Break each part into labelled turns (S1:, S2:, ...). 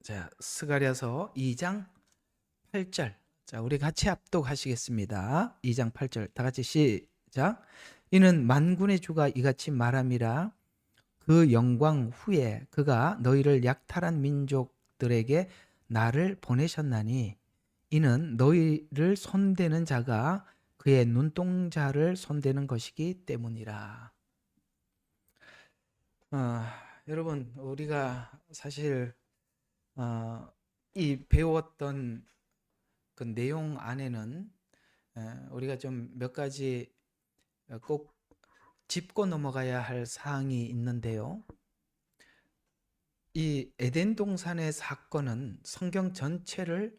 S1: 자, 스가랴서 2장 8절. 자, 우리 같이 합독하시겠습니다. 2장 8절. 다 같이 시작. 이는 만군의 주가 이같이 말함이라. 그 영광 후에 그가 너희를 약탈한 민족들에게 나를 보내셨나니 이는 너희를 손대는 자가 그의 눈동자를 손대는 것이기 때문이라. 여러분, 우리가 사실 이 배웠던 그 내용 안에는 우리가 좀 몇 가지 꼭 짚고 넘어가야 할 사항이 있는데요. 이 에덴 동산의 사건은 성경 전체를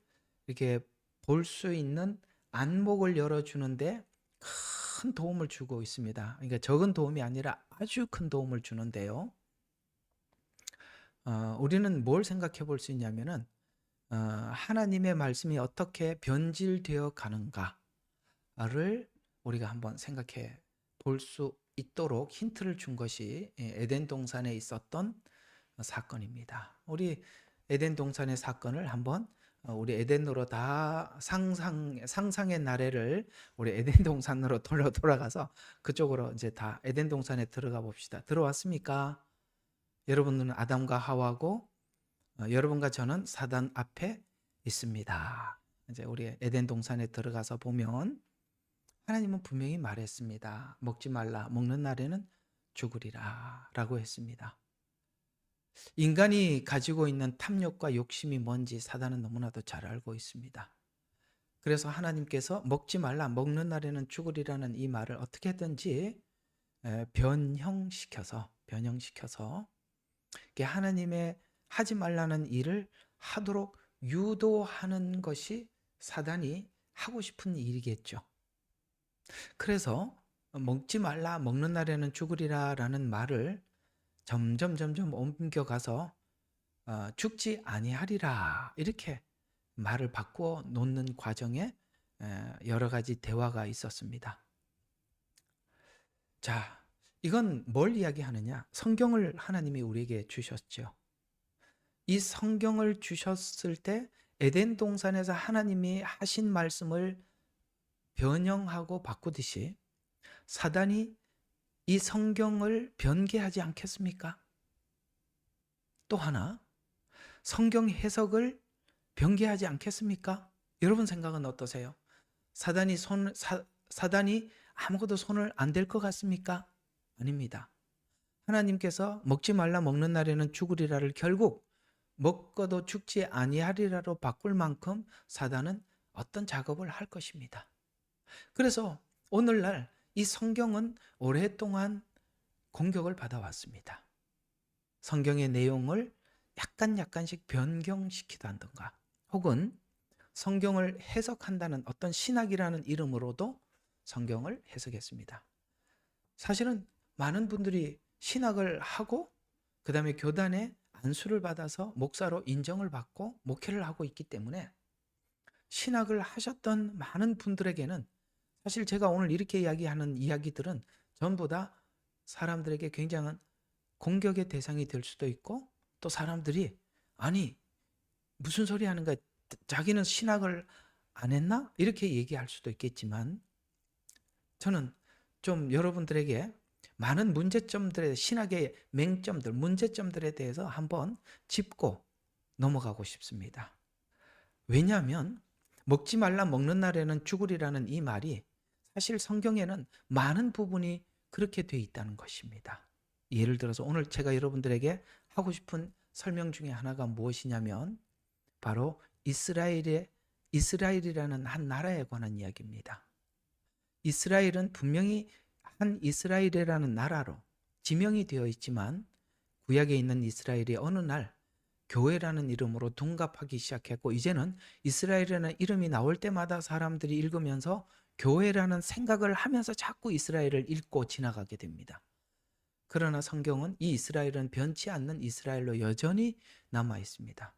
S1: 이렇게 볼 수 있는 안목을 열어주는데 큰 도움을 주고 있습니다. 그러니까 적은 도움이 아니라 아주 큰 도움을 주는데요. 우리는 뭘 생각해 볼 수 있냐면은 하나님의 말씀이 어떻게 변질되어 가는가를 우리가 한번 생각해 볼 수 있도록 힌트를 준 것이 에덴 동산에 있었던 사건입니다. 우리 에덴 동산의 사건을 한번 우리 에덴으로 다 상상의 나래를 우리 에덴 동산으로 돌아가서 그쪽으로 이제 다 에덴 동산에 들어가 봅시다. 들어왔습니까? 여러분들은 아담과 하와고 여러분과 저는 사단 앞에 있습니다. 이제 우리 에덴 동산에 들어가서 보면 하나님은 분명히 말했습니다. 먹지 말라. 먹는 날에는 죽으리라 라고 했습니다. 인간이 가지고 있는 탐욕과 욕심이 뭔지 사단은 너무나도 잘 알고 있습니다. 그래서 하나님께서 먹지 말라. 먹는 날에는 죽으리라는 이 말을 어떻게든지 변형시켜서 하나님의 하지 말라는 일을 하도록 유도하는 것이 사단이 하고 싶은 일이겠죠. 그래서 먹지 말라, 먹는 날에는 죽으리라 라는 말을 점점 옮겨가서 죽지 아니하리라 이렇게 말을 바꾸어 놓는 과정에 여러 가지 대화가 있었습니다. 자, 이건 뭘 이야기하느냐? 성경을 하나님이 우리에게 주셨죠. 이 성경을 주셨을 때 에덴 동산에서 하나님이 하신 말씀을 변형하고 바꾸듯이 사단이 이 성경을 변개하지 않겠습니까? 또 하나, 성경 해석을 변개하지 않겠습니까? 여러분 생각은 어떠세요? 사단이 아무것도 손을 안 댈 것 같습니까? 아닙니다. 하나님께서 먹지 말라 먹는 날에는 죽으리라를 결국 먹고도 죽지 아니하리라로 바꿀 만큼 사단은 어떤 작업을 할 것입니다. 그래서 오늘날 이 성경은 오랫동안 공격을 받아왔습니다. 성경의 내용을 약간씩 변경시키다든가 혹은 성경을 해석한다는 어떤 신학이라는 이름으로도 성경을 해석했습니다. 사실은 많은 분들이 신학을 하고 그 다음에 교단에 안수를 받아서 목사로 인정을 받고 목회를 하고 있기 때문에 신학을 하셨던 많은 분들에게는 사실 제가 오늘 이렇게 이야기하는 이야기들은 전부 다 사람들에게 굉장한 공격의 대상이 될 수도 있고 또 사람들이 아니 무슨 소리 하는 거야? 자기는 신학을 안 했나? 이렇게 얘기할 수도 있겠지만 저는 좀 여러분들에게 많은 문제점들의 신학의 맹점들, 문제점들에 대해서 한번 짚고 넘어가고 싶습니다. 왜냐하면 먹지 말라 먹는 날에는 죽으리라는 이 말이 사실 성경에는 많은 부분이 그렇게 돼 있다는 것입니다. 예를 들어서 오늘 제가 여러분들에게 하고 싶은 설명 중에 하나가 무엇이냐면 바로 이스라엘이라는 한 나라에 관한 이야기입니다. 이스라엘은 분명히 한 이스라엘이라는 나라로 지명이 되어 있지만 구약에 있는 이스라엘이 어느 날 교회라는 이름으로 둔갑하기 시작했고 이제는 이스라엘이라는 이름이 나올 때마다 사람들이 읽으면서 교회라는 생각을 하면서 자꾸 이스라엘을 읽고 지나가게 됩니다. 그러나 성경은 이 이스라엘은 변치 않는 이스라엘로 여전히 남아 있습니다.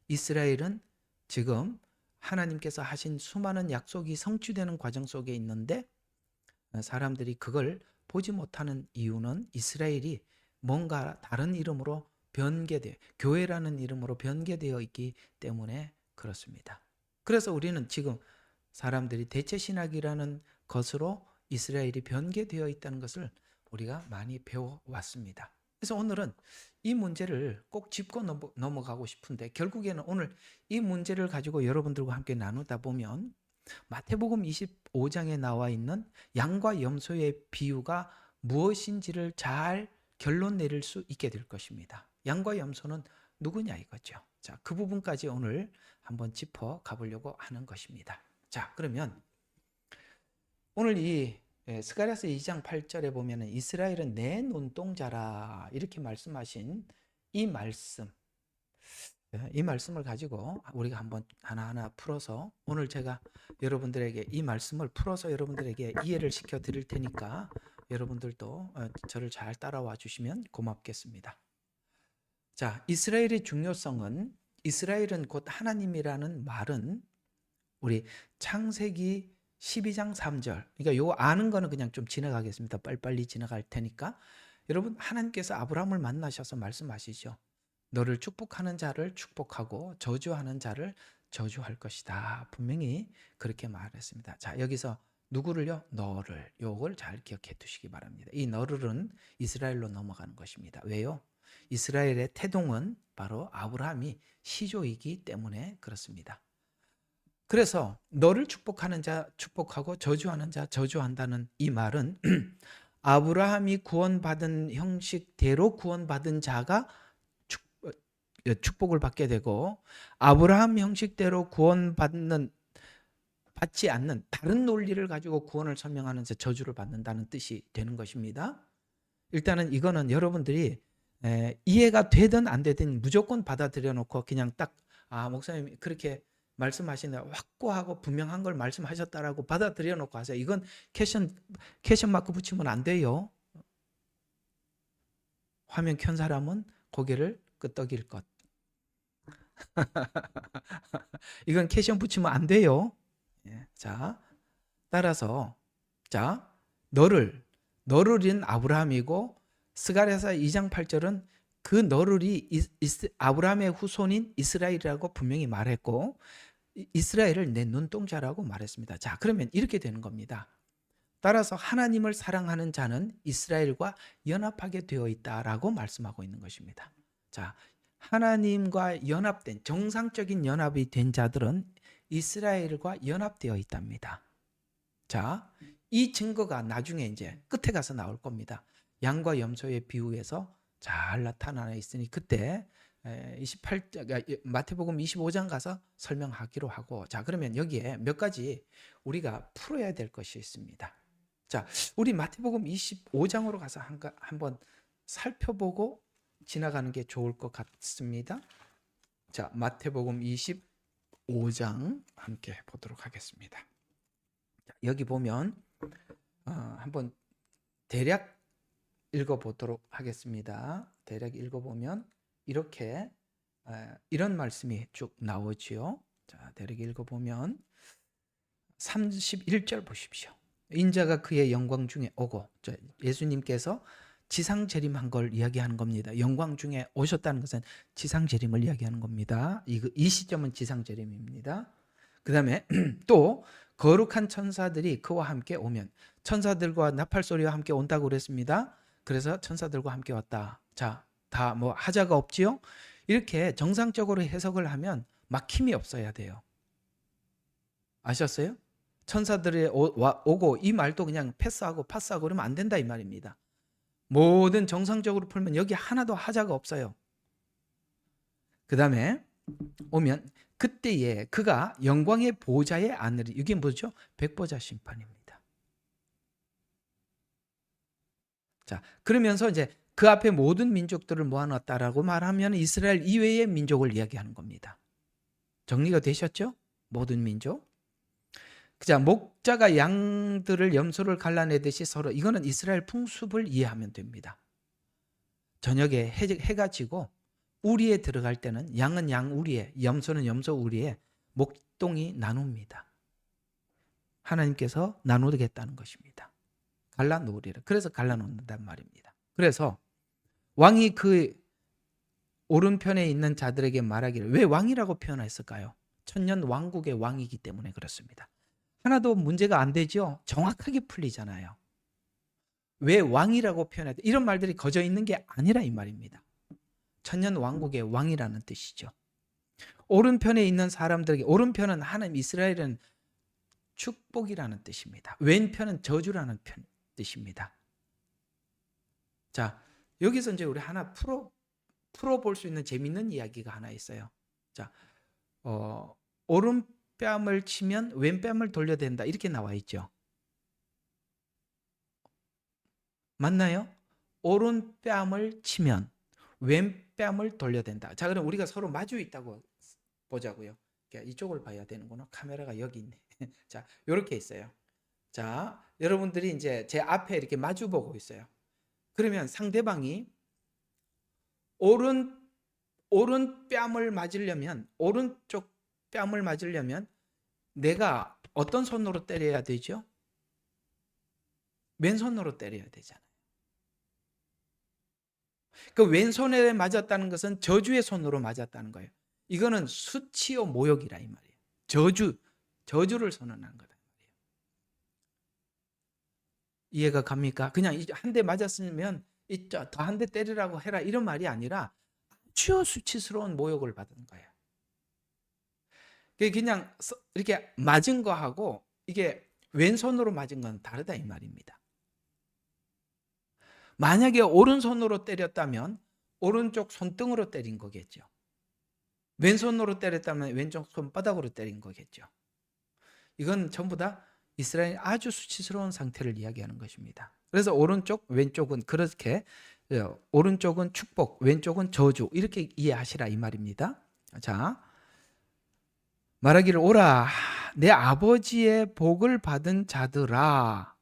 S1: 이스라엘은 지금 하나님께서 하신 수많은 약속이 성취되는 과정 속에 있는데 사람들이 그걸 보지 못하는 이유는 이스라엘이 뭔가 다른 이름으로 변개돼 교회라는 이름으로 변개되어 있기 때문에 그렇습니다. 그래서 우리는 지금 사람들이 대체 신학이라는 것으로 이스라엘이 변개되어 있다는 것을 우리가 많이 배워왔습니다. 그래서 오늘은 이 문제를 꼭 짚고 넘어가고 싶은데, 결국에는 오늘 이 문제를 가지고 여러분들과 함께 나누다 보면 마태복음 25장에 나와 있는 양과 염소의 비유가 무엇인지를 잘 결론 내릴 수 있게 될 것입니다. 양과 염소는 누구냐 이거죠. 자, 그 부분까지 오늘 한번 짚어 가보려고 하는 것입니다. 자, 그러면 오늘 이 스가랴서 2장 8절에 보면 이스라엘은 내 눈동자라 이렇게 말씀하신 이 말씀을 가지고 우리가 한번 하나하나 풀어서, 오늘 제가 여러분들에게 이 말씀을 풀어서 여러분들에게 이해를 시켜 드릴 테니까 여러분들도 저를 잘 따라와 주시면 고맙겠습니다. 자, 이스라엘의 중요성은, 이스라엘은 곧 하나님이라는 말은 우리 창세기 12장 3절, 그러니까 요 아는 거는 그냥 좀 지나가겠습니다. 빨리빨리 지나갈 테니까. 여러분, 하나님께서 아브라함을 만나셔서 말씀하시죠. 너를 축복하는 자를 축복하고 저주하는 자를 저주할 것이다. 분명히 그렇게 말했습니다. 자, 여기서 누구를요? 너를. 요걸 잘 기억해 두시기 바랍니다. 이 너를은 이스라엘로 넘어가는 것입니다. 왜요? 이스라엘의 태동은 바로 아브라함이 시조이기 때문에 그렇습니다. 그래서 너를 축복하는 자 축복하고 저주하는 자 저주한다는 이 말은 아브라함이 구원받은 형식대로 구원받은 자가 축복을 받게 되고, 아브라함 형식대로 받지 않는 다른 논리를 가지고 구원을 설명하는 자 저주를 받는다는 뜻이 되는 것입니다. 일단은 이거는 여러분들이 이해가 되든 안 되든 무조건 받아들여 놓고 그냥 딱 목사님 그렇게 말씀하시는 확고하고 분명한 걸 말씀하셨다라고 받아들여 놓고 하세요. 이건 캐션 마크 붙이면 안 돼요. 화면 켠 사람은 고개를 끄덕일 것. 이건 캐션 붙이면 안 돼요. 자, 따라서 자, 너를인 아브라함이고, 스가랴서 2장 8절은 그 너를이 아브라함의 후손인 이스라엘이라고 분명히 말했고, 이스라엘을 내 눈동자라고 말했습니다. 자, 그러면 이렇게 되는 겁니다. 따라서 하나님을 사랑하는 자는 이스라엘과 연합하게 되어 있다라고 말씀하고 있는 것입니다. 자, 하나님과 연합된, 정상적인 연합이 된 자들은 이스라엘과 연합되어 있답니다. 자, 이 증거가 나중에 이제 끝에 가서 나올 겁니다. 양과 염소의 비유에서 잘 나타나 있으니 그때 마태복음 25장 가서 설명하기로 하고, 자, 그러면 여기에 몇 가지 우리가 풀어야 될 것이 있습니다. 자, 우리 마태복음 25장으로 가서 한번 살펴보고 지나가는 게 좋을 것 같습니다. 자, 마태복음 25장 함께 보도록 하겠습니다. 자, 여기 보면 한번 대략 읽어보도록 하겠습니다. 대략 읽어보면 이렇게 이런 말씀이 쭉 나오지요. 자, 대략 읽어보면 31절 보십시오. 인자가 그의 영광 중에 오고, 예수님께서 지상 재림한 걸 이야기하는 겁니다. 영광 중에 오셨다는 것은 지상 재림을 이야기하는 겁니다. 이 시점은 지상 재림입니다. 그 다음에 또 거룩한 천사들이 그와 함께 오면, 천사들과 나팔 소리와 함께 온다고 그랬습니다. 그래서 천사들과 함께 왔다. 자, 다 뭐 하자가 없지요? 이렇게 정상적으로 해석을 하면 막힘이 없어야 돼요. 아셨어요? 천사들이 오고 이 말도 그냥 패스하고 파스하고 그러면 안 된다 이 말입니다. 모든 정상적으로 풀면 여기 하나도 하자가 없어요. 그 다음에 오면 그때에 그가 영광의 보좌에 앉으리. 이게 뭐죠? 백보자 심판입니다. 자, 그러면서 이제 그 앞에 모든 민족들을 모아놨다라고 말하면 이스라엘 이외의 민족을 이야기하는 겁니다. 정리가 되셨죠? 모든 민족. 자, 목자가 양들을 염소를 갈라내듯이 서로, 이거는 이스라엘 풍습을 이해하면 됩니다. 저녁에 해가 지고 우리에 들어갈 때는 양은 양 우리에, 염소는 염소 우리에 목동이 나눕니다. 하나님께서 나누겠다는 것입니다. 갈라놓으리라. 그래서 갈라놓는단 말입니다. 그래서 왕이 그 오른편에 있는 자들에게 말하기를. 왜 왕이라고 표현했을까요? 천년 왕국의 왕이기 때문에 그렇습니다. 하나도 문제가 안 되죠? 정확하게 풀리잖아요. 왜 왕이라고 표현했다? 이런 말들이 거저 있는 게 아니라 이 말입니다. 천년 왕국의 왕이라는 뜻이죠. 오른편에 있는 사람들에게, 오른편은 하나님 이스라엘은 축복이라는 뜻입니다. 왼편은 저주라는 뜻입니다. 자, 여기서 이제 우리 하나 풀어볼 수 있는 재밌는 이야기가 하나 있어요. 자, 오른뺨을 치면 왼뺨을 돌려야 된다. 이렇게 나와 있죠. 맞나요? 오른뺨을 치면 왼뺨을 돌려야 된다. 자, 그럼 우리가 서로 마주 있다고 보자고요. 이쪽을 봐야 되는구나. 카메라가 여기 있네. 자, 이렇게 있어요. 자, 여러분들이 이제 제 앞에 이렇게 마주 보고 있어요. 그러면 상대방이 오른뺨을 맞으려면, 오른쪽 뺨을 맞으려면 내가 어떤 손으로 때려야 되죠? 왼손으로 때려야 되잖아요. 그 왼손에 맞았다는 것은 저주의 손으로 맞았다는 거예요. 이거는 수치요 모욕이라 이 말이에요. 저주를 선언한 거다. 이해가 갑니까? 그냥 한 대 맞았으면 더 한 대 때리라고 해라 이런 말이 아니라 아주 수치스러운 모욕을 받은 거예요. 그냥 이렇게 맞은 거하고 이게 왼손으로 맞은 건 다르다 이 말입니다. 만약에 오른손으로 때렸다면 오른쪽 손등으로 때린 거겠죠. 왼손으로 때렸다면 왼쪽 손바닥으로 때린 거겠죠. 이건 전부 다 이스라엘의 아주 수치스러운 상태를 이야기하는 것입니다. 그래서 오른쪽, 왼쪽은 그렇게, 오른쪽은 축복, 왼쪽은 저주 이렇게 이해하시라 이 말입니다. 자, 말하기를 오라 내 아버지의 복을 받은 자들아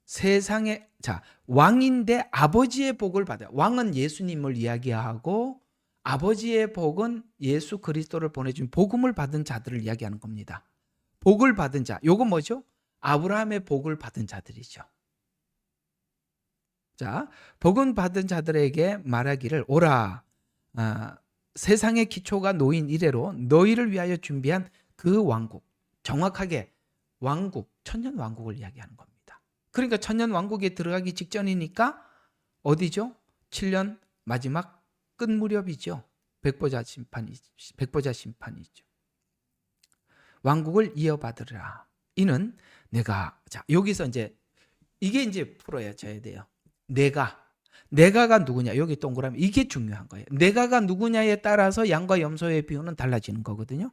S1: 세상에. 자, 왕인데 아버지의 복을 받아. 왕은 예수님을 이야기하고 아버지의 복은 예수 그리스도를 보내준 복음을 받은 자들을 이야기하는 겁니다. 복을 받은 자, 요건 뭐죠? 아브라함의 복을 받은 자들이죠. 자, 복은 받은 자들에게 말하기를 오라 세상의 기초가 놓인 이래로 너희를 위하여 준비한 그 왕국, 정확하게 왕국, 천년 왕국을 이야기하는 겁니다. 그러니까 천년 왕국에 들어가기 직전이니까 어디죠? 7년 마지막 끝 무렵이죠. 백보자 심판이죠. 왕국을 이어받으라. 이는 내가, 자, 여기서 이게 이제 풀어야져야 돼요. 내가가 누구냐? 여기 동그라미, 이게 중요한 거예요. 내가가 누구냐에 따라서 양과 염소의 비유는 달라지는 거거든요.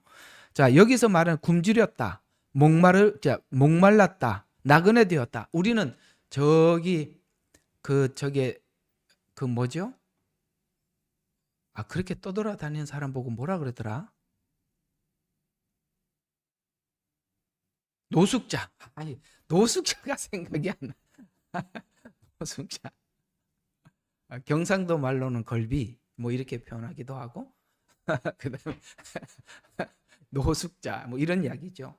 S1: 자, 여기서 말은 굶주렸다, 목말랐다, 나그네 되었다. 우리는 뭐죠? 그렇게 떠돌아다니는 사람 보고 뭐라 그러더라? 노숙자. 노숙자가 생각이 안 나. 노숙자. 경상도 말로는 걸비 뭐 이렇게 표현하기도 하고 그다음에 노숙자 뭐 이런 이야기죠.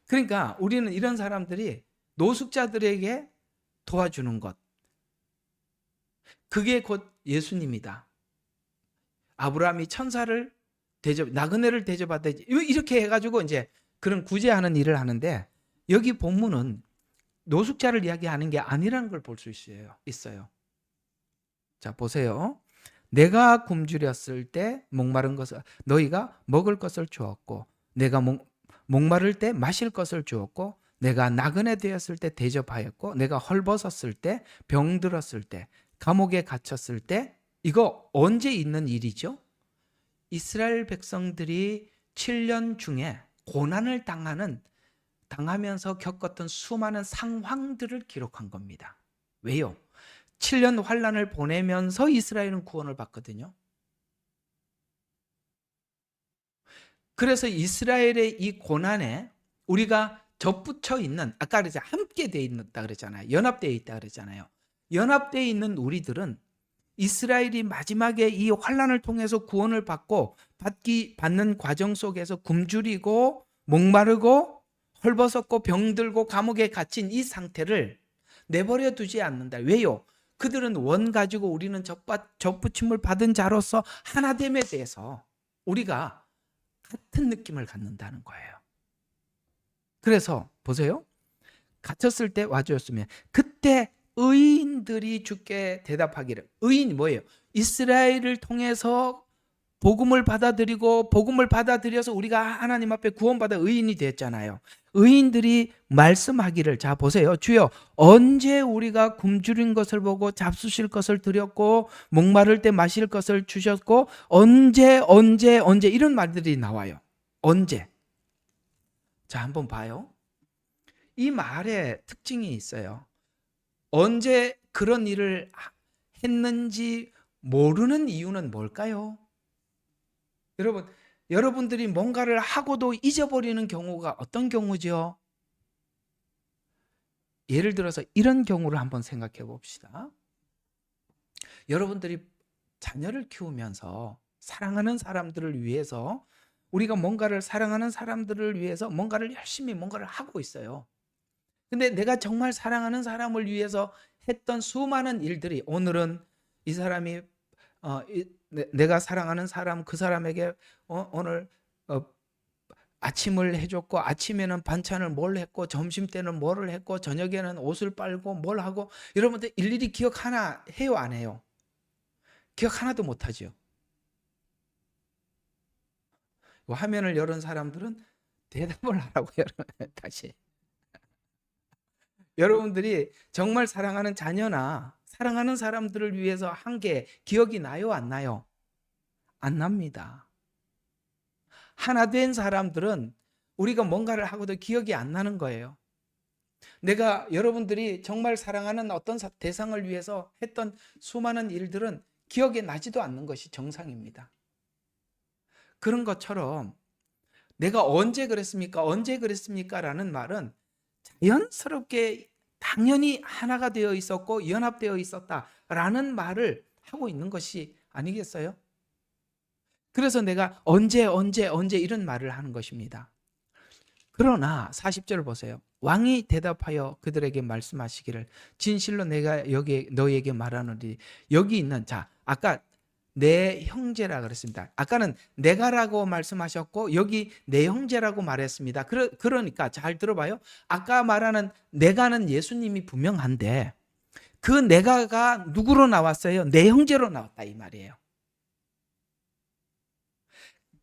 S1: 그러니까 우리는 이런 사람들이 노숙자들에게 도와주는 것, 그게 곧 예수님이다. 아브라함이 천사를 나그네를 대접하듯이 이렇게 해가지고 이제 그런 구제하는 일을 하는데, 여기 본문은 노숙자를 이야기하는 게 아니라는 걸 볼 수 있어요. 자, 보세요. 내가 굶주렸을 때 목마른 것을 너희가 먹을 것을 주었고, 내가 목마를 때 마실 것을 주었고, 내가 나그네 되었을 때 대접하였고, 내가 헐벗었을 때, 병들었을 때, 감옥에 갇혔을 때. 이거 언제 있는 일이죠? 이스라엘 백성들이 7년 중에 고난을 당하면서 겪었던 수많은 상황들을 기록한 겁니다. 왜요? 7년 환난을 보내면서 이스라엘은 구원을 받거든요. 그래서 이스라엘의 이 고난에 우리가 접붙여 있는, 아까 그랬잖아요, 함께 되어 있다 그랬잖아요. 연합되어 있다 그랬잖아요. 연합되어 있는 우리들은 이스라엘이 마지막에 이 환난을 통해서 구원을 받는 과정 속에서 굶주리고 목마르고 헐벗었고 병들고 감옥에 갇힌 이 상태를 내버려 두지 않는다. 왜요? 그들은 원 가지고 우리는 접붙임을 받은 자로서 하나됨에 대해서 우리가 같은 느낌을 갖는다는 거예요. 그래서 보세요. 갇혔을 때 와주었으면 그때 의인들이 주께 대답하기를, 의인이 뭐예요? 이스라엘을 통해서 복음을 받아들이고 복음을 받아들여서 우리가 하나님 앞에 구원받아 의인이 됐잖아요. 의인들이 말씀하기를, 자 보세요. 주여, 언제 우리가 굶주린 것을 보고 잡수실 것을 드렸고 목마를 때 마실 것을 주셨고 언제 이런 말들이 나와요. 언제? 자, 한번 봐요. 이 말에 특징이 있어요. 언제 그런 일을 했는지 모르는 이유는 뭘까요? 여러분들이 뭔가를 하고도 잊어버리는 경우가 어떤 경우죠? 예를 들어서 이런 경우를 한번 생각해 봅시다. 여러분들이 자녀를 키우면서 사랑하는 사람들을 위해서, 우리가 뭔가를 사랑하는 사람들을 위해서 뭔가를 열심히 뭔가를 하고 있어요. 근데 내가 정말 사랑하는 사람을 위해서 했던 수많은 일들이, 오늘은 이 사람이 내가 사랑하는 사람, 그 사람에게 오늘 아침을 해줬고, 아침에는 반찬을 뭘 했고, 점심 때는 뭐를 했고, 저녁에는 옷을 빨고 뭘 하고, 여러분들 일일이 기억 하나 해요, 안 해요? 기억 하나도 못 하죠. 화면을 열은 사람들은 대답을 하라고 열어요. 다시. 여러분들이 정말 사랑하는 자녀나 사랑하는 사람들을 위해서 한 게 기억이 나요, 안 나요? 안 납니다. 하나 된 사람들은 우리가 뭔가를 하고도 기억이 안 나는 거예요. 내가 여러분들이 정말 사랑하는 어떤 대상을 위해서 했던 수많은 일들은 기억에 나지도 않는 것이 정상입니다. 그런 것처럼 내가 언제 그랬습니까? 라는 말은 자연스럽게 당연히 하나가 되어 있었고 연합되어 있었다라는 말을 하고 있는 것이 아니겠어요? 그래서 내가 언제 이런 말을 하는 것입니다. 그러나 40절 보세요. 왕이 대답하여 그들에게 말씀하시기를, 진실로 내가 여기 너희에게 말하노니, 여기 있는, 자, 아까 내 형제라 그랬습니다. 아까는 내가라고 말씀하셨고 여기 내 형제라고 말했습니다. 그러니까 잘 들어봐요. 아까 말하는 내가는 예수님이 분명한데 그 내가가 누구로 나왔어요? 내 형제로 나왔다 이 말이에요.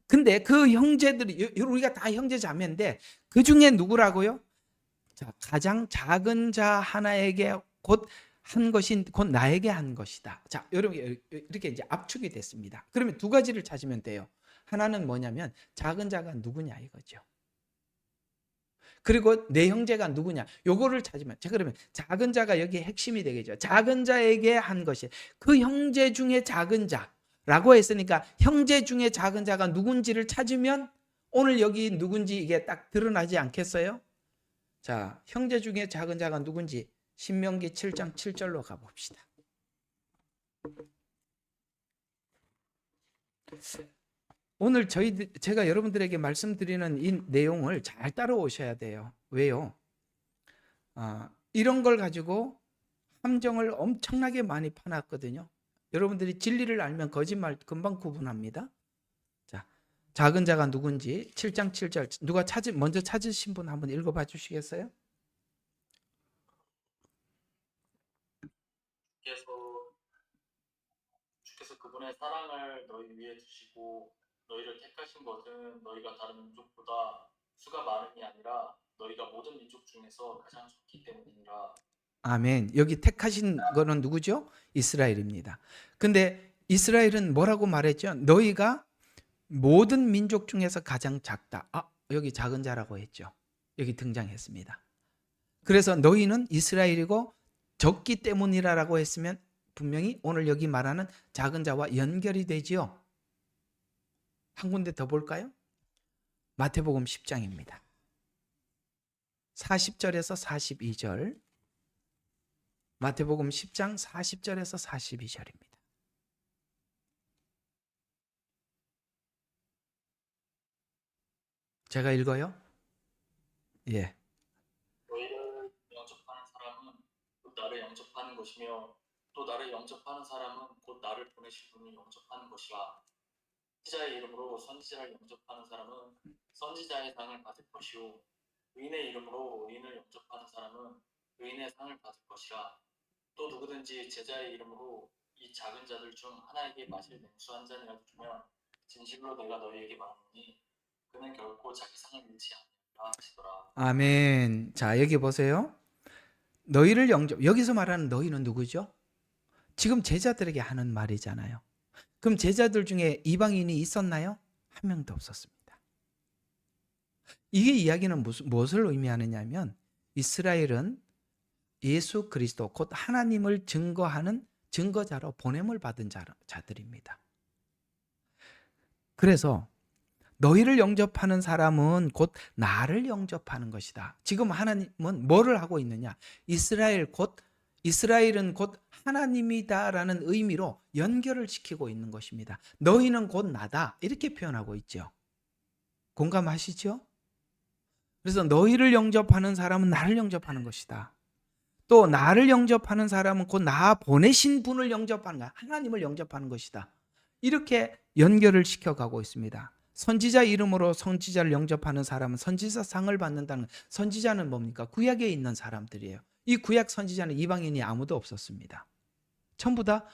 S1: 근데 그 형제들이, 우리가 다 형제 자매인데 그 중에 누구라고요? 자, 가장 작은 자 하나에게 곧 한 것인, 곧 나에게 한 것이다. 자, 여러분 이렇게 이제 압축이 됐습니다. 그러면 두 가지를 찾으면 돼요. 하나는 뭐냐면 작은 자가 누구냐 이거죠. 그리고 내 형제가 누구냐 요거를 찾으면, 자, 그러면 작은 자가 여기에 핵심이 되겠죠. 작은 자에게 한 것이, 그 형제 중에 작은 자라고 했으니까 형제 중에 작은 자가 누군지를 찾으면 오늘 여기 누군지 이게 딱 드러나지 않겠어요? 자, 형제 중에 작은 자가 누군지 신명기 7장 7절로 가봅시다. 오늘 제가 여러분들에게 말씀드리는 이 내용을 잘 따라오셔야 돼요. 왜요? 이런 걸 가지고 함정을 엄청나게 많이 파놨거든요. 여러분들이 진리를 알면 거짓말 금방 구분합니다. 자, 작은 자가 누군지 7장 7절 누가 먼저 찾으신 분 한번 읽어봐 주시겠어요?
S2: 주께서 그분의 사랑을 너희 위에 두시고 너희를 택하신 것은 너희가 다른 민족보다 수가 많음이 아니라 너희가 모든 민족 중에서 가장 적기 때문이니라.
S1: 아멘. 여기 택하신 거는 누구죠? 이스라엘입니다. 근데 이스라엘은 뭐라고 말했죠? 너희가 모든 민족 중에서 가장 작다. 여기 작은 자라고 했죠. 여기 등장했습니다. 그래서 너희는 이스라엘이고 적기 때문이라고 했으면 분명히 오늘 여기 말하는 작은 자와 연결이 되지요. 한 군데 더 볼까요? 마태복음 10장입니다. 40절에서 42절. 마태복음 10장 40절에서 42절입니다. 제가 읽어요? 예.
S2: 너희를 영접하는 사람은 곧 나를 영접하는 것이며 또 나를 영접하는 사람은 곧 나를 보내실 분을 영접하는 것이라. 선지자의 이름으로 선지자를 영접하는 사람은 선지자의 상을 받을 것이요 의인의 이름으로 의인을 영접하는 사람은 의인의 상을 받을 것이라. 또 누구든지 제자의 이름으로 이 작은 자들 중 하나에게 마실 냉수 한 잔이라도 주면 진실로 내가 너희에게 말하노니 그는 결코 자기 상을 잃지 아니하리라 하시더라.
S1: 아멘. 자, 여기 보세요. 너희를 여기서 말하는 너희는 누구죠? 지금 제자들에게 하는 말이잖아요. 그럼 제자들 중에 이방인이 있었나요? 한 명도 없었습니다. 이게 이야기는 무엇을 의미하느냐면 이스라엘은 예수 그리스도 곧 하나님을 증거하는 증거자로 보냄을 받은 자들입니다. 그래서 너희를 영접하는 사람은 곧 나를 영접하는 것이다. 지금 하나님은 뭐를 하고 있느냐? 이스라엘은 곧 하나님이다라는 의미로 연결을 시키고 있는 것입니다. 너희는 곧 나다 이렇게 표현하고 있죠. 공감하시죠? 그래서 너희를 영접하는 사람은 나를 영접하는 것이다. 또 나를 영접하는 사람은 곧 나 보내신 분을 영접하는 거야. 하나님을 영접하는 것이다. 이렇게 연결을 시켜가고 있습니다. 선지자 이름으로 선지자를 영접하는 사람은 선지자상을 받는다는, 선지자는 뭡니까? 구약에 있는 사람들이에요. 이 구약 선지자는 이방인이 아무도 없었습니다. 전부 다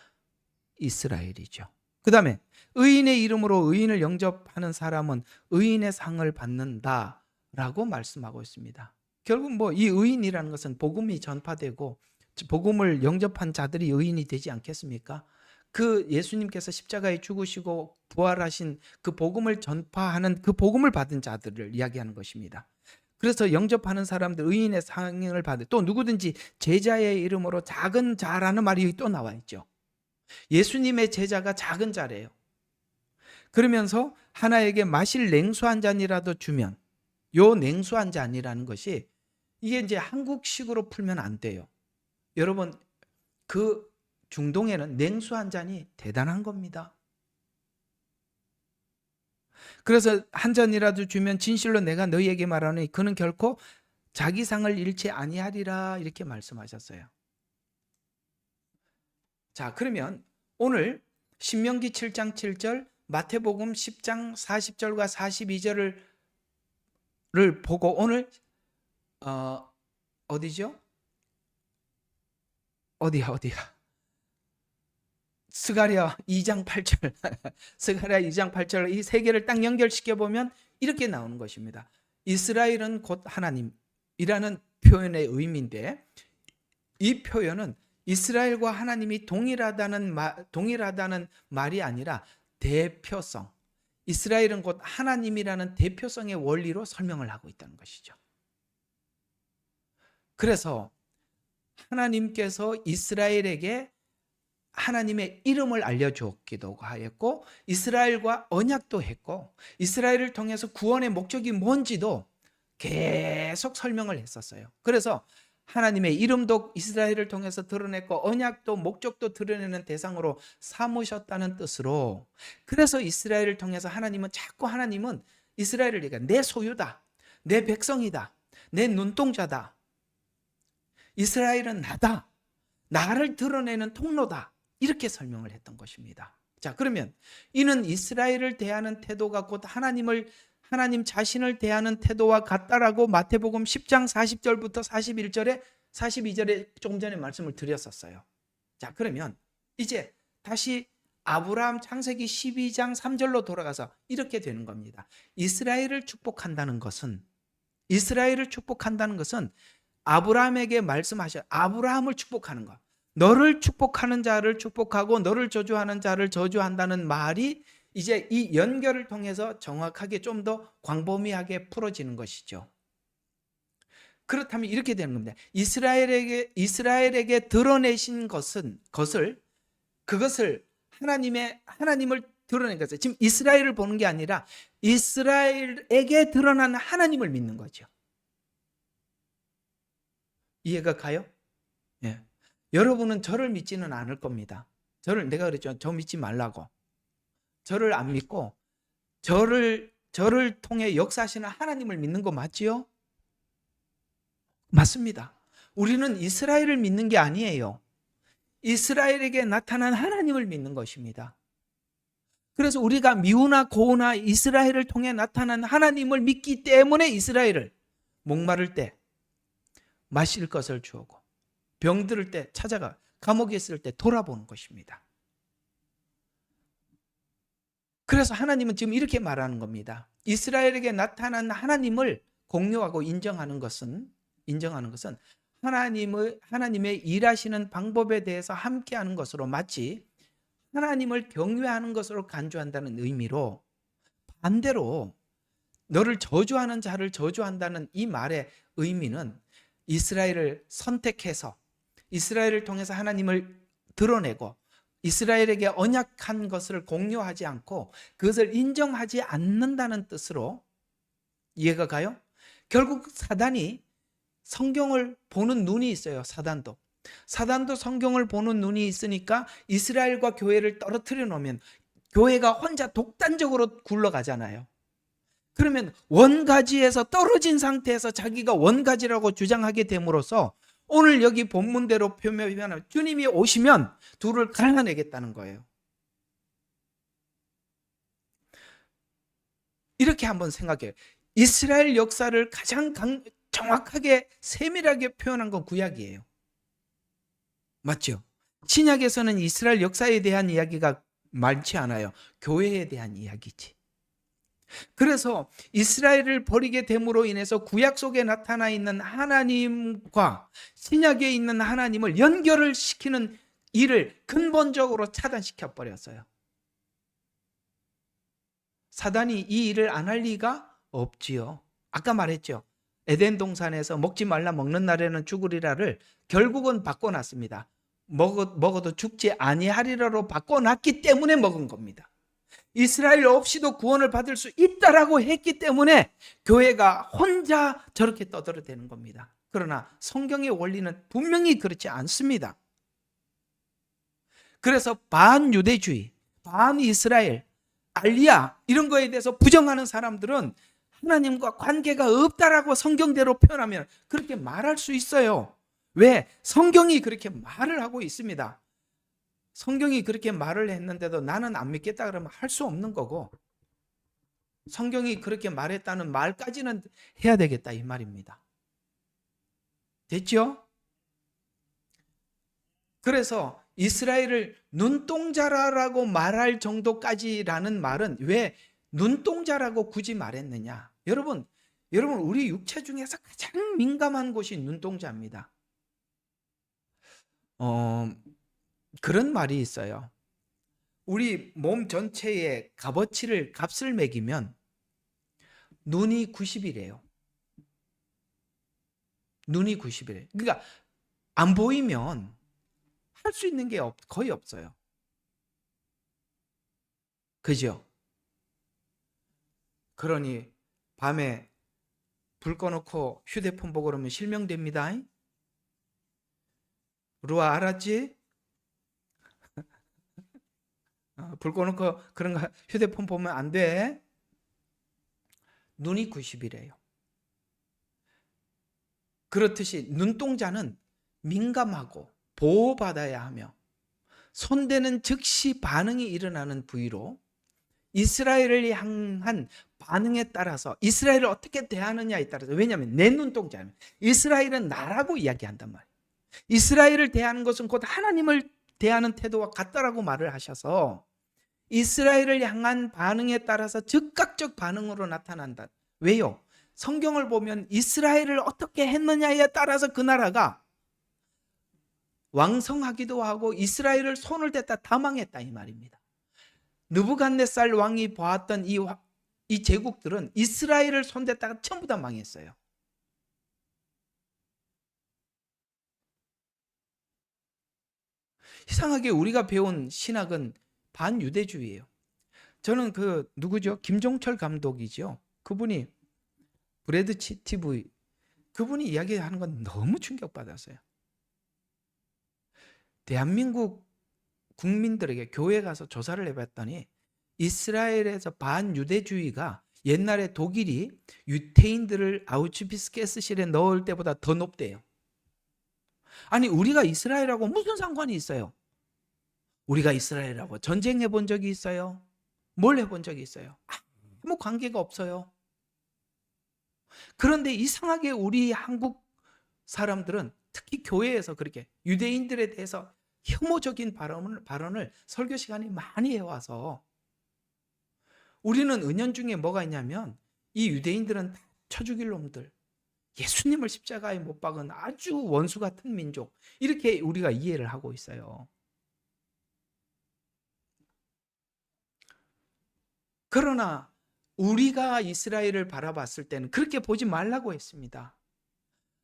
S1: 이스라엘이죠. 그 다음에 의인의 이름으로 의인을 영접하는 사람은 의인의 상을 받는다라고 말씀하고 있습니다. 결국 이 의인이라는 것은 복음이 전파되고 복음을 영접한 자들이 의인이 되지 않겠습니까? 그 예수님께서 십자가에 죽으시고 부활하신 그 복음을 전파하는 그 복음을 받은 자들을 이야기하는 것입니다. 그래서 영접하는 사람들 의인의 상을 받을, 또 누구든지 제자의 이름으로 작은 자라는 말이 또 나와 있죠. 예수님의 제자가 작은 자래요. 그러면서 하나에게 마실 냉수 한 잔이라도 주면, 요 냉수 한 잔이라는 것이 이게 이제 한국식으로 풀면 안 돼요. 여러분, 그 중동에는 냉수 한 잔이 대단한 겁니다. 그래서 한 잔이라도 주면 진실로 내가 너희에게 말하노니 그는 결코 자기 상을 잃지 아니하리라 이렇게 말씀하셨어요. 자, 그러면 오늘 신명기 7장 7절, 마태복음 10장 40절과 42절을 보고 오늘 어디죠? 어디야? 스가랴 2장 8절 스가랴 2장 8절 이 세 개를 딱 연결시켜 보면 이렇게 나오는 것입니다. 이스라엘은 곧 하나님이라는 표현의 의미인데, 이 표현은 이스라엘과 하나님이 동일하다는 말이 아니라 대표성, 이스라엘은 곧 하나님이라는 대표성의 원리로 설명을 하고 있다는 것이죠. 그래서 하나님께서 이스라엘에게 하나님의 이름을 알려주었기도 하였고 이스라엘과 언약도 했고 이스라엘을 통해서 구원의 목적이 뭔지도 계속 설명을 했었어요. 그래서 하나님의 이름도 이스라엘을 통해서 드러냈고 언약도 목적도 드러내는 대상으로 삼으셨다는 뜻으로, 그래서 이스라엘을 통해서 하나님은 이스라엘을 내 소유다, 내 백성이다, 내 눈동자다, 이스라엘은 나다, 나를 드러내는 통로다, 이렇게 설명을 했던 것입니다. 자, 그러면 이는 이스라엘을 대하는 태도가 곧 하나님 자신을 대하는 태도와 같다라고 마태복음 10장 40절부터 42절에 조금 전에 말씀을 드렸었어요. 자, 그러면 이제 다시 아브라함 창세기 12장 3절로 돌아가서 이렇게 되는 겁니다. 이스라엘을 축복한다는 것은 아브라함에게 말씀하셔, 아브라함을 축복하는 것, 너를 축복하는 자를 축복하고 너를 저주하는 자를 저주한다는 말이 이제 이 연결을 통해서 정확하게 좀 더 광범위하게 풀어지는 것이죠. 그렇다면 이렇게 되는 겁니다. 이스라엘에게 드러내신 그것을 하나님을 드러낸 것을, 지금 이스라엘을 보는 게 아니라 이스라엘에게 드러난 하나님을 믿는 거죠. 이해가 가요? 예. 여러분은 저를 믿지는 않을 겁니다. 내가 그랬죠. 저 믿지 말라고. 저를 안 믿고 저를 통해 역사하시는 하나님을 믿는 거 맞지요? 맞습니다. 우리는 이스라엘을 믿는 게 아니에요. 이스라엘에게 나타난 하나님을 믿는 것입니다. 그래서 우리가 미우나 고우나 이스라엘을 통해 나타난 하나님을 믿기 때문에 이스라엘을 목마를 때 마실 것을 주고 병들을 때 찾아가 감옥에 있을 때 돌아보는 것입니다. 그래서 하나님은 지금 이렇게 말하는 겁니다. 이스라엘에게 나타난 하나님을 공유하고 인정하는 것은 하나님의 일하시는 방법에 대해서 함께하는 것으로 마치 하나님을 경외하는 것으로 간주한다는 의미로, 반대로 너를 저주하는 자를 저주한다는 이 말의 의미는 이스라엘을 선택해서 이스라엘을 통해서 하나님을 드러내고 이스라엘에게 언약한 것을 공유하지 않고 그것을 인정하지 않는다는 뜻으로 이해가 가요? 결국 사단이 성경을 보는 눈이 있어요. 사단도 성경을 보는 눈이 있으니까 이스라엘과 교회를 떨어뜨려 놓으면 교회가 혼자 독단적으로 굴러가잖아요. 그러면 원가지에서 떨어진 상태에서 자기가 원가지라고 주장하게 됨으로써 오늘 여기 본문대로 표현하면 주님이 오시면 둘을 갈라내겠다는 거예요. 이렇게 한번 생각해요. 이스라엘 역사를 가장 정확하게 세밀하게 표현한 건 구약이에요. 맞죠? 신약에서는 이스라엘 역사에 대한 이야기가 많지 않아요. 교회에 대한 이야기지. 그래서 이스라엘을 버리게 됨으로 인해서 구약 속에 나타나 있는 하나님과 신약에 있는 하나님을 연결을 시키는 일을 근본적으로 차단시켜 버렸어요. 사단이 이 일을 안 할 리가 없지요. 아까 말했죠. 에덴 동산에서 먹지 말라 먹는 날에는 죽으리라를 결국은 바꿔놨습니다. 먹어도 죽지 아니하리라로 바꿔놨기 때문에 먹은 겁니다. 이스라엘 없이도 구원을 받을 수 있다라고 했기 때문에 교회가 혼자 저렇게 떠들어대는 겁니다. 그러나 성경의 원리는 분명히 그렇지 않습니다. 그래서 반유대주의, 반이스라엘, 알리야 이런 거에 대해서 부정하는 사람들은 하나님과 관계가 없다라고 성경대로 표현하면 그렇게 말할 수 있어요. 왜? 성경이 그렇게 말을 하고 있습니다. 성경이 그렇게 말을 했는데도 나는 안 믿겠다 그러면 할 수 없는 거고, 성경이 그렇게 말했다는 말까지는 해야 되겠다 이 말입니다. 됐죠? 그래서 이스라엘을 눈동자라고 말할 정도까지라는 말은 왜 눈동자라고 굳이 말했느냐? 여러분 우리 육체 중에서 가장 민감한 곳이 눈동자입니다. 그런 말이 있어요. 우리 몸 전체의 값을 매기면 눈이 90이래요. 눈이 90이래요. 그러니까 안 보이면 할 수 있는 게 거의 없어요. 그죠? 그러니 밤에 불 꺼놓고 휴대폰 보고 그러면 실명됩니다. 루아 알았지? 불 꺼놓고 그런 거 휴대폰 보면 안 돼. 눈이 90이래요. 그렇듯이 눈동자는 민감하고 보호받아야 하며 손대는 즉시 반응이 일어나는 부위로 이스라엘을 향한 반응에 따라서 이스라엘을 어떻게 대하느냐에 따라서, 왜냐하면 내 눈동자는 이스라엘은 나라고 이야기한단 말이에요. 이스라엘을 대하는 것은 곧 하나님을 대하는 태도와 같다라고 말을 하셔서 이스라엘을 향한 반응에 따라서 즉각적 반응으로 나타난다. 왜요? 성경을 보면 이스라엘을 어떻게 했느냐에 따라서 그 나라가 왕성하기도 하고 이스라엘을 손을 댔다 다 망했다 이 말입니다. 느부갓네살 왕이 보았던 이 제국들은 이스라엘을 손댔다가 전부 다 망했어요. 이상하게 우리가 배운 신학은 반유대주의예요. 저는 누구죠? 김종철 감독이죠. 그분이 브래드 TV 그분이 이야기하는 건 너무 충격받았어요. 대한민국 국민들에게 교회 가서 조사를 해봤더니 이스라엘에서 반유대주의가 옛날에 독일이 유태인들을 아우슈비츠 가스실에 넣을 때보다 더 높대요. 아니 우리가 이스라엘하고 무슨 상관이 있어요? 우리가 이스라엘하고 전쟁해 본 적이 있어요? 뭘 해본 적이 있어요? 아무 관계가 없어요. 그런데 이상하게 우리 한국 사람들은 특히 교회에서 그렇게 유대인들에 대해서 혐오적인 발언을 설교 시간에 많이 해와서 우리는 은연중에 뭐가 있냐면 이 유대인들은 쳐 죽일 놈들, 예수님을 십자가에 못 박은 아주 원수 같은 민족, 이렇게 우리가 이해를 하고 있어요. 그러나 우리가 이스라엘을 바라봤을 때는 그렇게 보지 말라고 했습니다.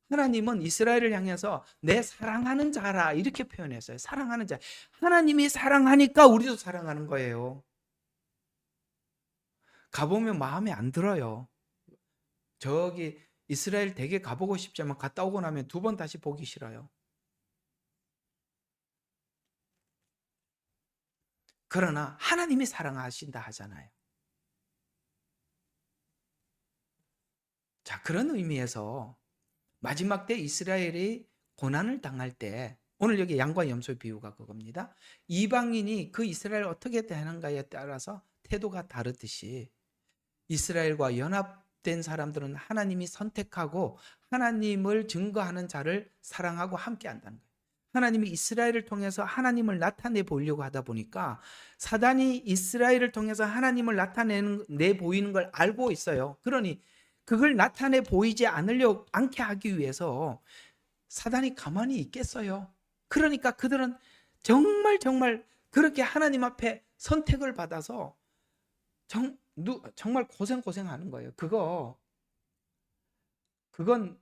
S1: 하나님은 이스라엘을 향해서 내 사랑하는 자라 이렇게 표현했어요. 사랑하는 자. 하나님이 사랑하니까 우리도 사랑하는 거예요. 가보면 마음에 안 들어요. 저기 이스라엘 되게 가보고 싶지만 갔다 오고 나면 2번 다시 보기 싫어요. 그러나 하나님이 사랑하신다 하잖아요. 자, 그런 의미에서 마지막 때 이스라엘이 고난을 당할 때, 오늘 여기 양과 염소의 비유가 그겁니다. 이방인이 그 이스라엘 어떻게 대하는가에 따라서 태도가 다르듯이 이스라엘과 연합된 사람들은 하나님이 선택하고 하나님을 증거하는 자를 사랑하고 함께 한다는 거예요. 하나님이 이스라엘을 통해서 하나님을 나타내 보이려고 하다 보니까 사단이 이스라엘을 통해서 하나님을 나타내 보이는 걸 알고 있어요. 그러니 그걸 나타내 보이지 않게 하기 위해서 사단이 가만히 있겠어요. 그러니까 그들은 정말 그렇게 하나님 앞에 선택을 받아서 정말 고생하는 거예요. 그건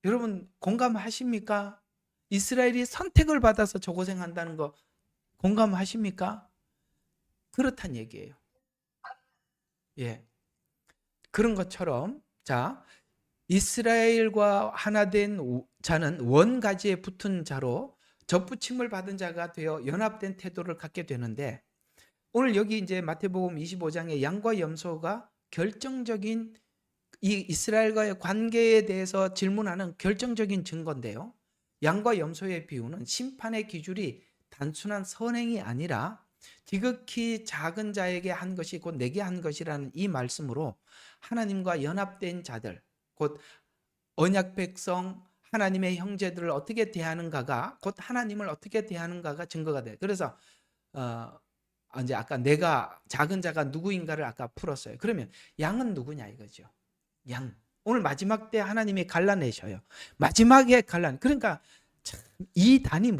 S1: 여러분 공감하십니까? 이스라엘이 선택을 받아서 저 고생한다는 거 공감하십니까? 그렇단 얘기예요. 예. 그런 것처럼 자, 이스라엘과 하나 된 자는 원가지에 붙은 자로 접붙임을 받은 자가 되어 연합된 태도를 갖게 되는데, 오늘 여기 이제 마태복음 25장에 양과 염소가 결정적인 이 이스라엘과의 관계에 대해서 질문하는 결정적인 증거인데요. 양과 염소의 비유는 심판의 기준이 단순한 선행이 아니라 지극히 작은 자에게 한 것이 곧 내게 한 것이라는 이 말씀으로 하나님과 연합된 자들, 곧 언약 백성, 하나님의 형제들을 어떻게 대하는가가, 곧 하나님을 어떻게 대하는가가 증거가 돼요. 그래서 이제 아까 내가 작은 자가 누구인가를 아까 풀었어요. 그러면 양은 누구냐 이거죠. 양. 오늘 마지막 때 하나님이 갈라내셔요. 마지막에 그러니까 이 단이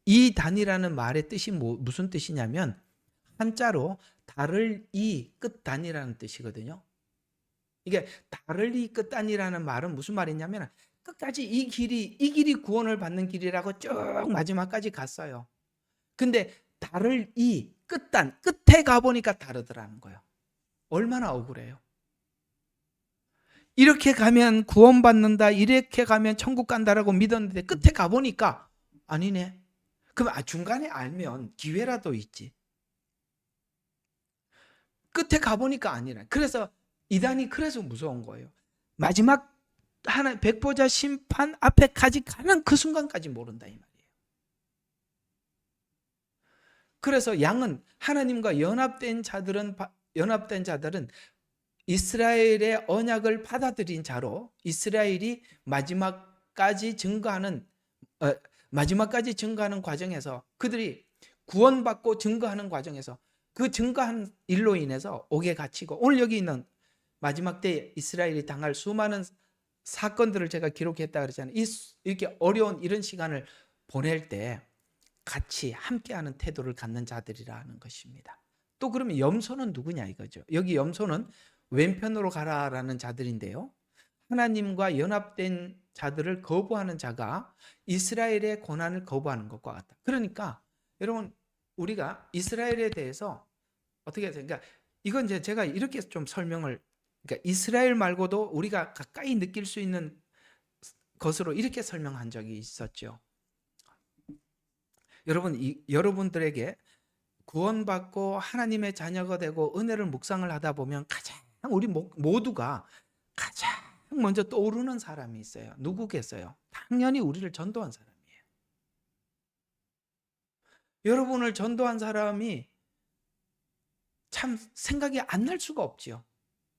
S1: 이 단이라는 말의 뜻이 무슨 뜻이냐면 한자로 달을 이 끝단이라는 뜻이거든요. 이게 달을 이 끝단이라는 말은 무슨 말이냐면 끝까지 이 길이 구원을 받는 길이라고 쭉 마지막까지 갔어요. 근데 달을 이 끝단 끝에 가보니까 다르더라는 거예요. 얼마나 억울해요. 이렇게 가면 구원받는다, 이렇게 가면 천국 간다라고 믿었는데 끝에 가보니까 아니네. 그럼 중간에 알면 기회라도 있지. 끝에 가보니까 아니라. 그래서 이단이 그래서 무서운 거예요. 마지막 백보자 심판 앞에까지 가는 그 순간까지 모른다 이 말이에요. 그래서 양은 하나님과 연합된 자들은 이스라엘의 언약을 받아들인 자로 이스라엘이 마지막까지 증거하는 과정에서 그들이 구원받고 증거하는 과정에서 그 증거한 일로 인해서 옥에 갇히고, 오늘 여기 있는 마지막 때 이스라엘이 당할 수많은 사건들을 제가 기록했다 그러잖아요. 이렇게 어려운 이런 시간을 보낼 때 같이 함께하는 태도를 갖는 자들이라는 것입니다. 또 그러면 염소는 누구냐 이거죠. 여기 염소는 왼편으로 가라라는 자들인데요. 하나님과 연합된 자들을 거부하는 자가 이스라엘의 고난을 거부하는 것과 같다. 그러니까 여러분 우리가 이스라엘에 대해서 어떻게 해야 그러니까 이건 이제 제가 이렇게 좀 설명을, 그러니까 이스라엘 말고도 우리가 가까이 느낄 수 있는 것으로 이렇게 설명한 적이 있었죠. 여러분들에게 구원받고 하나님의 자녀가 되고 은혜를 묵상을 하다 보면 가장 우리 모두가 가장 먼저 떠오르는 사람이 있어요. 누구겠어요? 당연히 우리를 전도한 사람이에요. 여러분을 전도한 사람이 참 생각이 안 날 수가 없지요.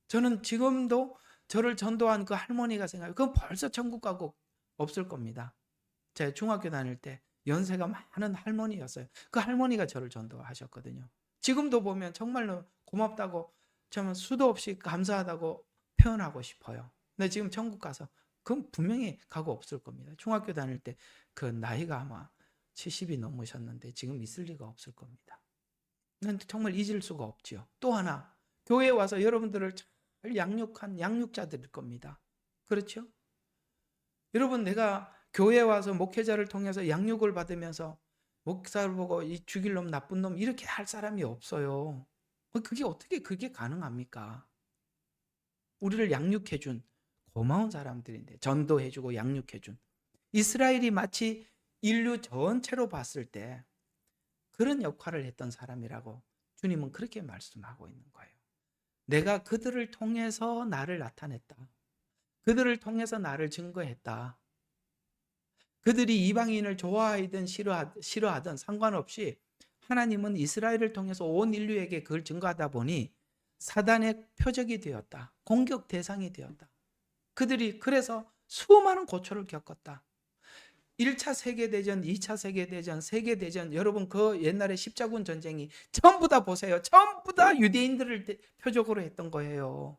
S1: 저는 지금도 저를 전도한 그 할머니가 생각해요. 그건 벌써 천국 가고 없을 겁니다. 제가 중학교 다닐 때 연세가 많은 할머니였어요. 그 할머니가 저를 전도하셨거든요. 지금도 보면 정말로 고맙다고, 저는 수도 없이 감사하다고 표현하고 싶어요. 근데 지금 천국 가서 그건 분명히 가고 없을 겁니다. 중학교 다닐 때 그 나이가 아마 70이 넘으셨는데 지금 있을 리가 없을 겁니다. 난 정말 잊을 수가 없지요. 또 하나, 교회에 와서 여러분들을 잘 양육한 양육자들일 겁니다. 그렇죠? 여러분, 내가 교회에 와서 목회자를 통해서 양육을 받으면서 목사를 보고 이 죽일 놈, 나쁜 놈 이렇게 할 사람이 없어요. 그게 어떻게 그게 가능합니까? 우리를 양육해준 고마운 사람들인데, 전도해주고 양육해준 이스라엘이 마치 인류 전체로 봤을 때 그런 역할을 했던 사람이라고 주님은 그렇게 말씀하고 있는 거예요. 내가 그들을 통해서 나를 나타냈다. 그들을 통해서 나를 증거했다. 그들이 이방인을 좋아하든 싫어하든 상관없이 하나님은 이스라엘을 통해서 온 인류에게 그걸 증거하다 보니 사단의 표적이 되었다. 공격 대상이 되었다. 그들이 그래서 수많은 고초를 겪었다. 1차 세계대전, 2차 세계대전, 세계대전, 여러분 그 옛날에 십자군 전쟁이 전부 다 보세요. 전부 다 유대인들을 표적으로 했던 거예요.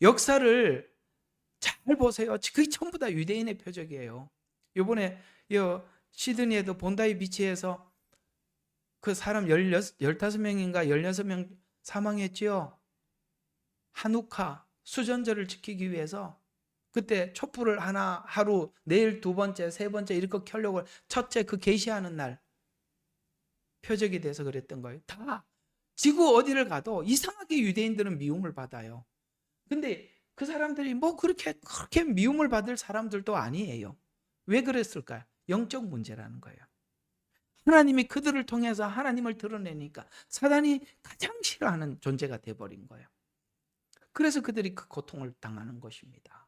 S1: 역사를 잘 보세요. 그게 전부 다 유대인의 표적이에요. 이번에 시드니에도 본다이 비치에서 그 사람 15명인가 16명 사망했지요. 한우카 수전절을 지키기 위해서 그때 촛불을 하루, 내일 두 번째, 세 번째 이렇게 켜려고 첫째 그 계시하는 날 표적이 돼서 그랬던 거예요. 다 지구 어디를 가도 이상하게 유대인들은 미움을 받아요. 근데 그 사람들이 뭐 그렇게 미움을 받을 사람들도 아니에요. 왜 그랬을까요? 영적 문제라는 거예요. 하나님이 그들을 통해서 하나님을 드러내니까 사단이 가장 싫어하는 존재가 돼버린 거예요. 그래서 그들이 그 고통을 당하는 것입니다.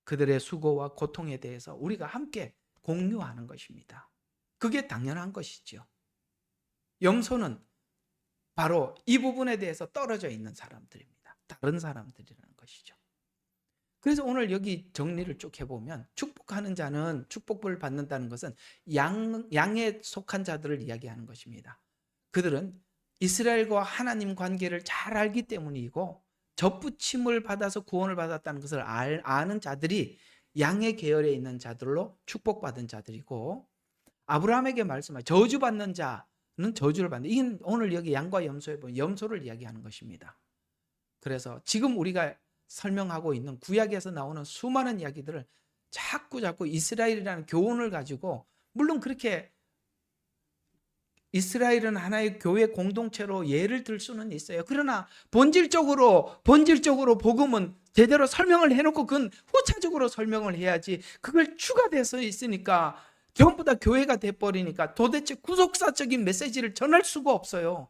S1: 그들의 수고와 고통에 대해서 우리가 함께 공유하는 것입니다. 그게 당연한 것이죠. 염소는 바로 이 부분에 대해서 떨어져 있는 사람들입니다. 다른 사람들이라는 것이죠. 그래서 오늘 여기 정리를 쭉 해보면 축복하는 자는 축복을 받는다는 것은 양에 속한 자들을 이야기하는 것입니다. 그들은 이스라엘과 하나님 관계를 잘 알기 때문이고 접붙임을 받아서 구원을 받았다는 것을 아는 자들이 양의 계열에 있는 자들로 축복받은 자들이고, 아브라함에게 말씀하여 저주받는 자는 저주를 받는, 이건 오늘 여기 양과 염소에 보면 염소를 이야기하는 것입니다. 그래서 지금 우리가 설명하고 있는 구약에서 나오는 수많은 이야기들을 자꾸 이스라엘이라는 교훈을 가지고, 물론 그렇게 이스라엘은 하나의 교회 공동체로 예를 들 수는 있어요. 그러나 본질적으로 복음은 제대로 설명을 해놓고 그건 후차적으로 설명을 해야지, 그걸 추가돼서 있으니까 전부 다 교회가 돼버리니까 도대체 구속사적인 메시지를 전할 수가 없어요.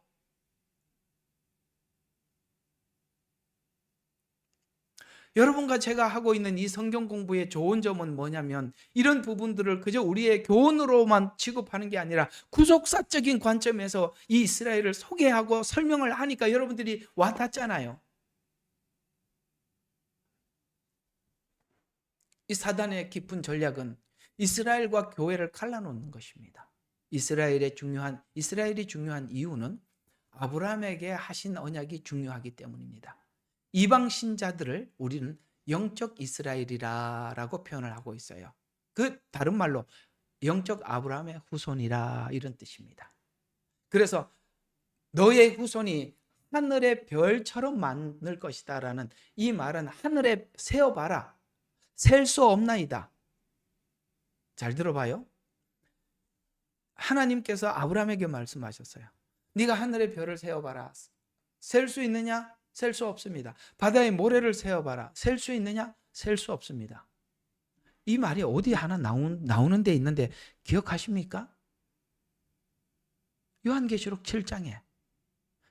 S1: 여러분과 제가 하고 있는 이 성경 공부의 좋은 점은 뭐냐면, 이런 부분들을 그저 우리의 교훈으로만 취급하는 게 아니라 구속사적인 관점에서 이 이스라엘을 소개하고 설명을 하니까 여러분들이 와닿잖아요. 이 사단의 깊은 전략은 이스라엘과 교회를 갈라놓는 것입니다. 이스라엘이 중요한 이유는 아브라함에게 하신 언약이 중요하기 때문입니다. 이방 신자들을 우리는 영적 이스라엘이라고 표현을 하고 있어요. 그 다른 말로 영적 아브라함의 후손이라, 이런 뜻입니다. 그래서 너의 후손이 하늘의 별처럼 많을 것이다라는 이 말은 하늘에 세어봐라, 셀 수 없나이다. 잘 들어봐요. 하나님께서 아브라함에게 말씀하셨어요. 네가 하늘의 별을 세어봐라. 셀 수 있느냐? 셀 수 없습니다. 바다의 모래를 세어봐라. 셀 수 있느냐? 셀 수 없습니다. 이 말이 어디 하나 나오는 데 있는데 기억하십니까? 요한계시록 7장에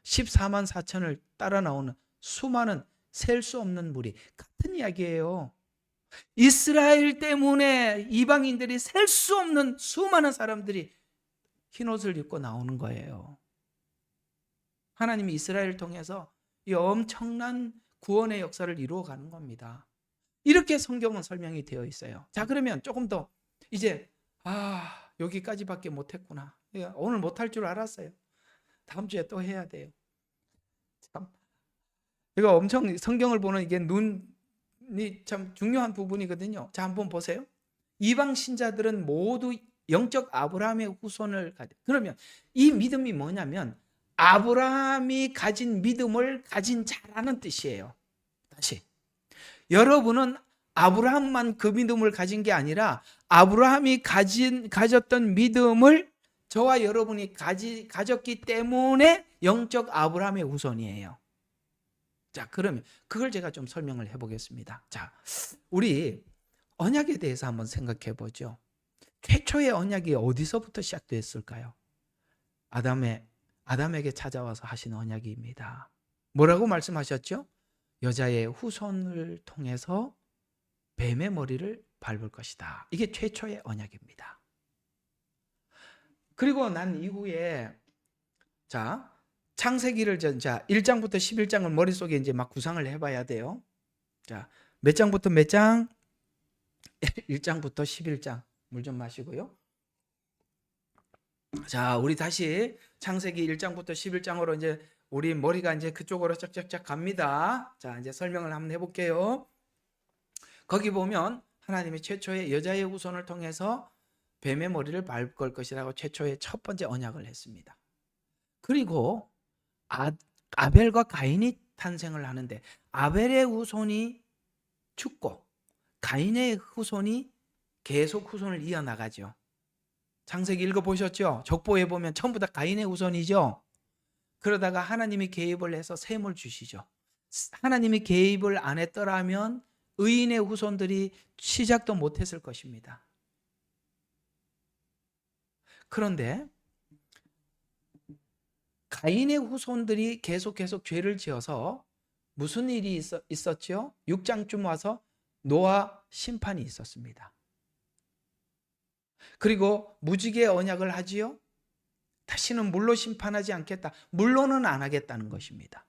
S1: 14만 4천을 따라 나오는 수많은 셀 수 없는 무리, 같은 이야기예요. 이스라엘 때문에 이방인들이 셀 수 없는 수많은 사람들이 흰옷을 입고 나오는 거예요. 하나님이 이스라엘을 통해서 이 엄청난 구원의 역사를 이루어가는 겁니다. 이렇게 성경은 설명이 되어 있어요. 자, 그러면 조금 더 이제 여기까지밖에 못했구나. 오늘 못할 줄 알았어요. 다음 주에 또 해야 돼요. 참, 이거 엄청 성경을 보는 이게 눈이 참 중요한 부분이거든요. 자, 한번 보세요. 이방 신자들은 모두 영적 아브라함의 후손을 가져. 그러면 이 믿음이 뭐냐면 아브라함이 가진 믿음을 가진 자라는 뜻이에요. 다시, 여러분은 아브라함만 그 믿음을 가진 게 아니라 아브라함이 가졌던 믿음을 저와 여러분이 가졌기 때문에 영적 아브라함의 후손이에요. 자, 그러면 그걸 제가 좀 설명을 해보겠습니다. 자, 우리 언약에 대해서 한번 생각해 보죠. 최초의 언약이 어디서부터 시작됐을까요? 아담에게 찾아와서 하신 언약입니다. 뭐라고 말씀하셨죠? 여자의 후손을 통해서 뱀의 머리를 밟을 것이다. 이게 최초의 언약입니다. 그리고 난 이후에 자, 창세기를 1장부터 11장을 머릿속에 이제 막 구상을 해봐야 돼요. 자, 몇 장부터 몇 장? 1장부터 11장. 물 좀 마시고요. 자, 우리 다시 창세기 1장부터 11장으로 이제 우리 머리가 이제 그쪽으로 쫙쫙쫙 갑니다. 자, 이제 설명을 한번 해볼게요. 거기 보면 하나님이 최초의 여자의 후손을 통해서 뱀의 머리를 밟을 것이라고 최초의 첫 번째 언약을 했습니다. 그리고 아벨과 가인이 탄생을 하는데 아벨의 후손이 죽고 가인의 후손이 계속 후손을 이어나가죠. 창세기 읽어보셨죠? 족보에 보면 전부 다 가인의 후손이죠. 그러다가 하나님이 개입을 해서 셈을 주시죠. 하나님이 개입을 안 했더라면 의인의 후손들이 시작도 못했을 것입니다. 그런데 가인의 후손들이 계속 죄를 지어서 무슨 일이 있었죠? 6장쯤 와서 노아 심판이 있었습니다. 그리고 무지개 언약을 하지요. 다시는 물로 심판하지 않겠다. 물로는 안 하겠다는 것입니다.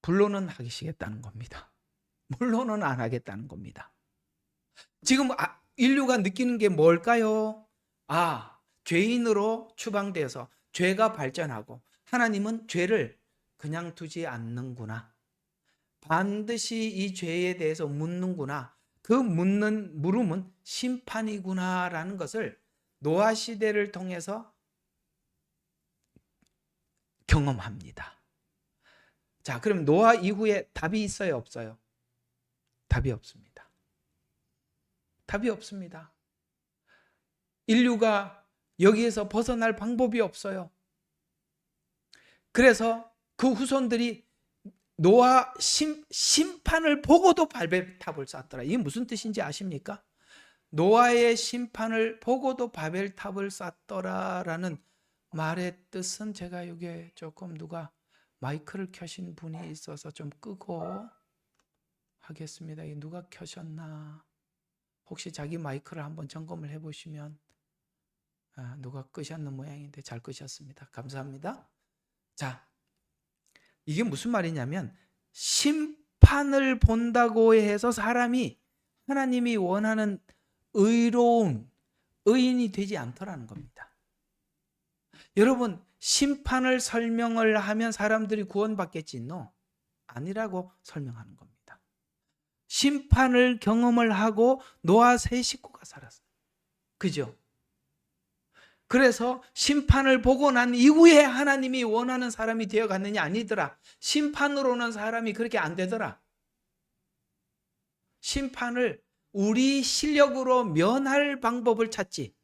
S1: 불로는 하시겠다는 겁니다. 물로는 안 하겠다는 겁니다. 지금 인류가 느끼는 게 뭘까요? 죄인으로 추방되어서 죄가 발전하고 하나님은 죄를 그냥 두지 않는구나. 반드시 이 죄에 대해서 묻는구나. 그 물음은 심판이구나라는 것을 노아 시대를 통해서 경험합니다. 자, 그럼 노아 이후에 답이 있어요, 없어요? 답이 없습니다. 답이 없습니다. 인류가 여기에서 벗어날 방법이 없어요. 그래서 그 후손들이 노아 심판을 보고도 바벨탑을 쌓더라. 이게 무슨 뜻인지 아십니까? 노아의 심판을 보고도 바벨탑을 쌓더라라는 말의 뜻은 제가 여기에 조금 누가 마이크를 켜신 분이 있어서 좀 끄고 하겠습니다. 이게 누가 켜셨나? 혹시 자기 마이크를 한번 점검을 해보시면 누가 끄셨는 모양인데 잘 끄셨습니다. 감사합니다. 자, 이게 무슨 말이냐면 심판을 본다고 해서 사람이 하나님이 원하는 의로운 의인이 되지 않더라는 겁니다. 여러분, 심판을 설명을 하면 사람들이 구원받겠지? 아니라고 설명하는 겁니다. 심판을 경험을 하고 노아 세 식구가 살았어요. 그죠? 그래서 심판을 보고 난 이후에 하나님이 원하는 사람이 되어갔느냐? 아니더라. 심판으로는 사람이 그렇게 안 되더라. 심판을 우리 실력으로 면할 방법을 찾지.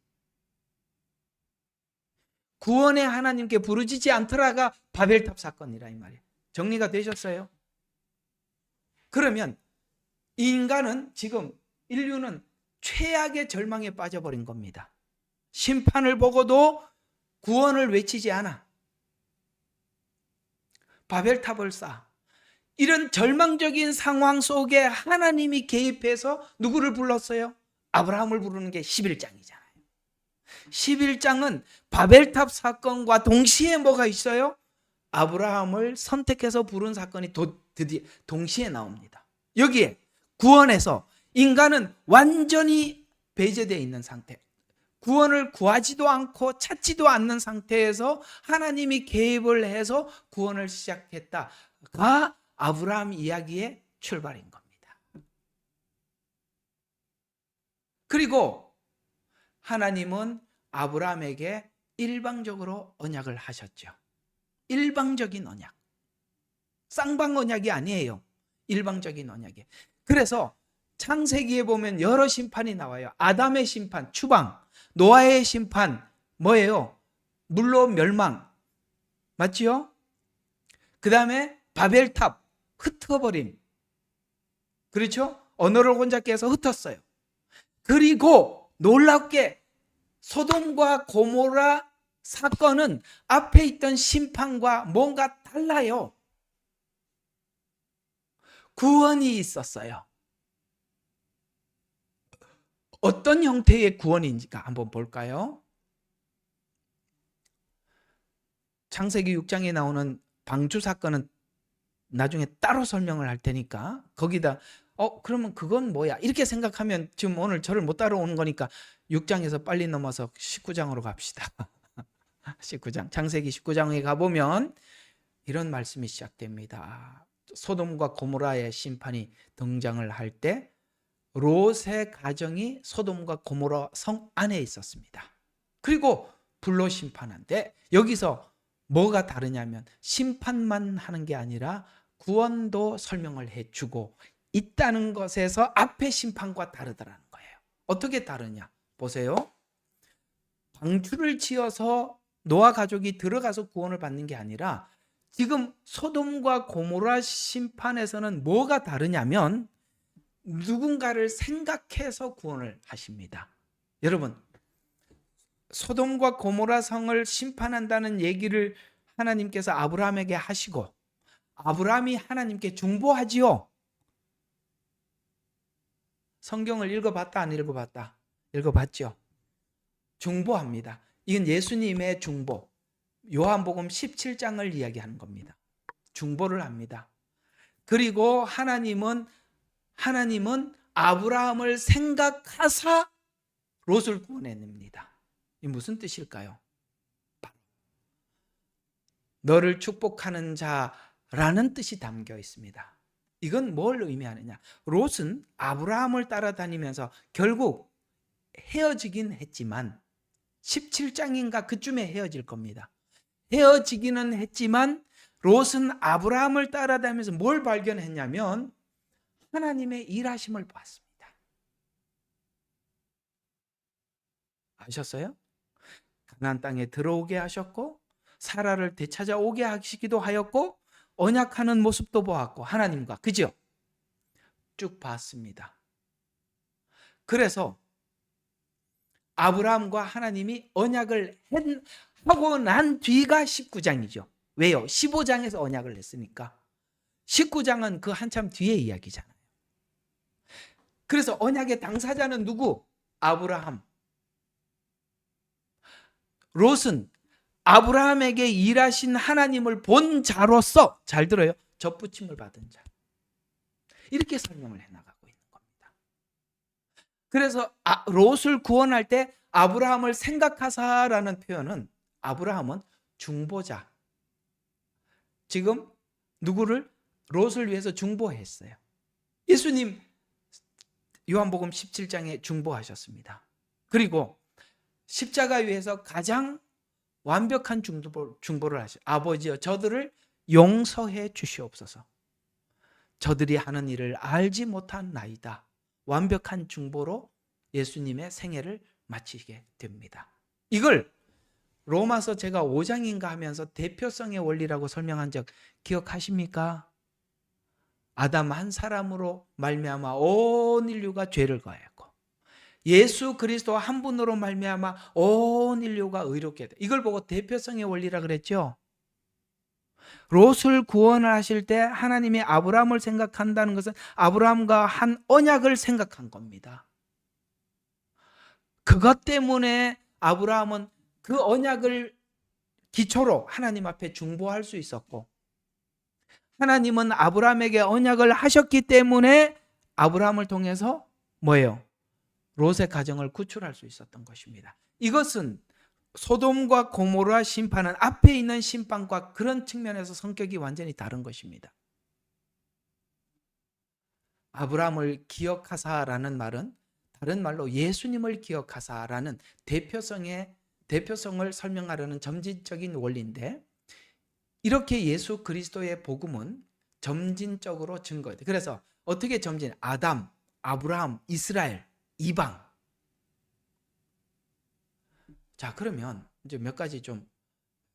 S1: 구원의 하나님께 부르짖지 않더라가 바벨탑 사건이라 이 말이에요. 정리가 되셨어요? 그러면 인간은 지금 인류는 최악의 절망에 빠져버린 겁니다. 심판을 보고도 구원을 외치지 않아. 바벨탑을 쌓아. 이런 절망적인 상황 속에 하나님이 개입해서 누구를 불렀어요? 아브라함을 부르는 게 11장이잖아요. 11장은 바벨탑 사건과 동시에 뭐가 있어요? 아브라함을 선택해서 부른 사건이 드디어 동시에 나옵니다. 여기에 구원에서 인간은 완전히 배제되어 있는 상태, 구원을 구하지도 않고 찾지도 않는 상태에서 하나님이 개입을 해서 구원을 시작했다가 아브라함 이야기의 출발인 겁니다. 그리고 하나님은 아브라함에게 일방적으로 언약을 하셨죠. 일방적인 언약. 쌍방 언약이 아니에요. 일방적인 언약이에요. 그래서 창세기에 보면 여러 심판이 나와요. 아담의 심판, 추방. 노아의 심판, 뭐예요? 물로 멸망. 맞지요? 그 다음에 바벨탑, 흩어버림. 그렇죠? 언어를 혼잡 깨서 흩었어요. 그리고 놀랍게 소돔과 고모라 사건은 앞에 있던 심판과 뭔가 달라요. 구원이 있었어요. 어떤 형태의 구원인지가 한번 볼까요? 창세기 6장에 나오는 방주 사건은 나중에 따로 설명을 할 테니까 거기다 그러면 그건 뭐야? 이렇게 생각하면 지금 오늘 저를 못 따라오는 거니까 6장에서 빨리 넘어서 19장으로 갑시다. 19장, 창세기 19장에 가보면 이런 말씀이 시작됩니다. 소돔과 고모라의 심판이 등장을 할 때 롯의 가정이 소돔과 고모라 성 안에 있었습니다. 그리고 불로 심판한데 여기서 뭐가 다르냐면 심판만 하는 게 아니라 구원도 설명을 해주고 있다는 것에서 앞에 심판과 다르다는 거예요. 어떻게 다르냐? 보세요. 방주를 지어서 노아 가족이 들어가서 구원을 받는 게 아니라 지금 소돔과 고모라 심판에서는 뭐가 다르냐면 누군가를 생각해서 구원을 하십니다. 여러분, 소돔과 고모라 성을 심판한다는 얘기를 하나님께서 아브라함에게 하시고 아브라함이 하나님께 중보하지요. 성경을 읽어봤다 안 읽어봤다? 읽어봤죠. 중보합니다. 이건 예수님의 중보. 요한복음 17장을 이야기하는 겁니다. 중보를 합니다. 그리고 하나님은 아브라함을 생각하사 롯을 구원해냅니다. 이 무슨 뜻일까요? 너를 축복하는 자라는 뜻이 담겨 있습니다. 이건 뭘 의미하느냐? 롯은 아브라함을 따라다니면서 결국 헤어지긴 했지만 17장인가 그쯤에 헤어질 겁니다. 헤어지기는 했지만 롯은 아브라함을 따라다니면서 뭘 발견했냐면 하나님의 일하심을 봤습니다. 아셨어요? 가나안 땅에 들어오게 하셨고 사라를 되찾아오게 하시기도 하였고 언약하는 모습도 보았고 하나님과 그죠? 쭉 봤습니다. 그래서 아브라함과 하나님이 언약을 하고 난 뒤가 19장이죠. 왜요? 15장에서 언약을 했으니까 19장은 그 한참 뒤의 이야기잖아요. 그래서 언약의 당사자는 누구? 아브라함. 롯은 아브라함에게 일하신 하나님을 본 자로서 잘 들어요. 접붙임을 받은 자. 이렇게 설명을 해나가고 있는 겁니다. 그래서 롯을 구원할 때 아브라함을 생각하사라는 표현은 아브라함은 중보자. 지금 누구를? 롯을 위해서 중보했어요. 예수님 요한복음 17장에 중보하셨습니다. 그리고 십자가 위에서 가장 완벽한 중보를 하셔. 아버지여 저들을 용서해 주시옵소서. 저들이 하는 일을 알지 못한 나이다. 완벽한 중보로 예수님의 생애를 마치게 됩니다. 이걸 로마서 제가 5장인가 하면서 대표성의 원리라고 설명한 적 기억하십니까? 아담 한 사람으로 말미암아 온 인류가 죄를 거했고 예수 그리스도 한 분으로 말미암아 온 인류가 의롭게 돼. 이걸 보고 대표성의 원리라 그랬죠. 롯을 구원하실 때 하나님이 아브라함을 생각한다는 것은 아브라함과 한 언약을 생각한 겁니다. 그것 때문에 아브라함은 그 언약을 기초로 하나님 앞에 중보할 수 있었고, 하나님은 아브라함에게 언약을 하셨기 때문에 아브라함을 통해서 뭐예요? 롯의 가정을 구출할 수 있었던 것입니다. 이것은 소돔과 고모라 심판은 앞에 있는 심판과 그런 측면에서 성격이 완전히 다른 것입니다. 아브라함을 기억하사라는 말은 다른 말로 예수님을 기억하사라는 대표성을 설명하려는 점진적인 원리인데, 이렇게 예수 그리스도의 복음은 점진적으로 증거해요. 그래서 어떻게 점진? 아담, 아브라함, 이스라엘, 이방. 자, 그러면 이제 몇 가지 좀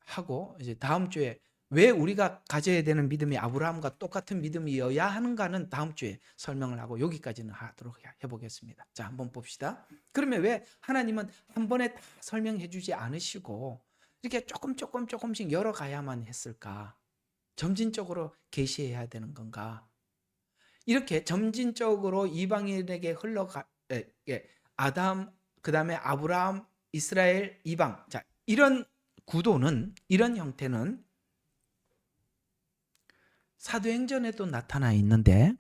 S1: 하고 이제 다음 주에 왜 우리가 가져야 되는 믿음이 아브라함과 똑같은 믿음이어야 하는가는 다음 주에 설명을 하고 여기까지는 하도록 해보겠습니다. 자, 한번 봅시다. 그러면 왜 하나님은 한 번에 다 설명해 주지 않으시고 이렇게 조금씩 열어가야만 했을까? 점진적으로 계시해야 되는 건가? 이렇게 점진적으로 이방인에게 아담, 그 다음에 아브라함, 이스라엘, 이방. 자, 이런 구도는, 이런 형태는 사도행전에도 나타나 있는데,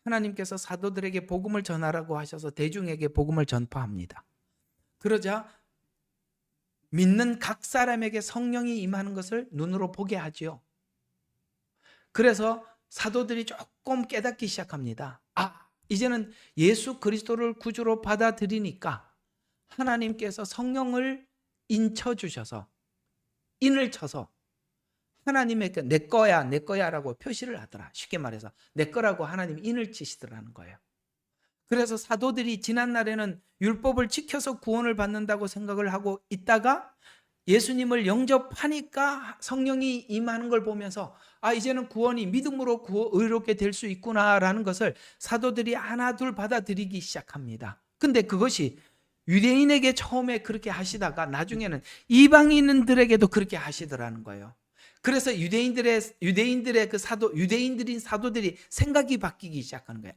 S1: 하나님께서 사도들에게 복음을 전하라고 하셔서 대중에게 복음을 전파합니다. 그러자 믿는 각 사람에게 성령이 임하는 것을 눈으로 보게 하지요. 그래서 사도들이 조금 깨닫기 시작합니다. 이제는 예수 그리스도를 구주로 받아들이니까 하나님께서 성령을 인쳐 주셔서, 인을 쳐서 하나님에게 내 거야라고 표시를 하더라. 쉽게 말해서 내 거라고 하나님이 인을 치시더라는 거예요. 그래서 사도들이 지난 날에는 율법을 지켜서 구원을 받는다고 생각을 하고 있다가 예수님을 영접하니까 성령이 임하는 걸 보면서 이제는 구원이 믿음으로 의롭게 될 수 있구나라는 것을 사도들이 하나 둘 받아들이기 시작합니다. 근데 그것이 유대인에게 처음에 그렇게 하시다가 나중에는 이방인들에게도 그렇게 하시더라는 거예요. 그래서 유대인들의 그 유대인들인 사도들이 생각이 바뀌기 시작하는 거예요.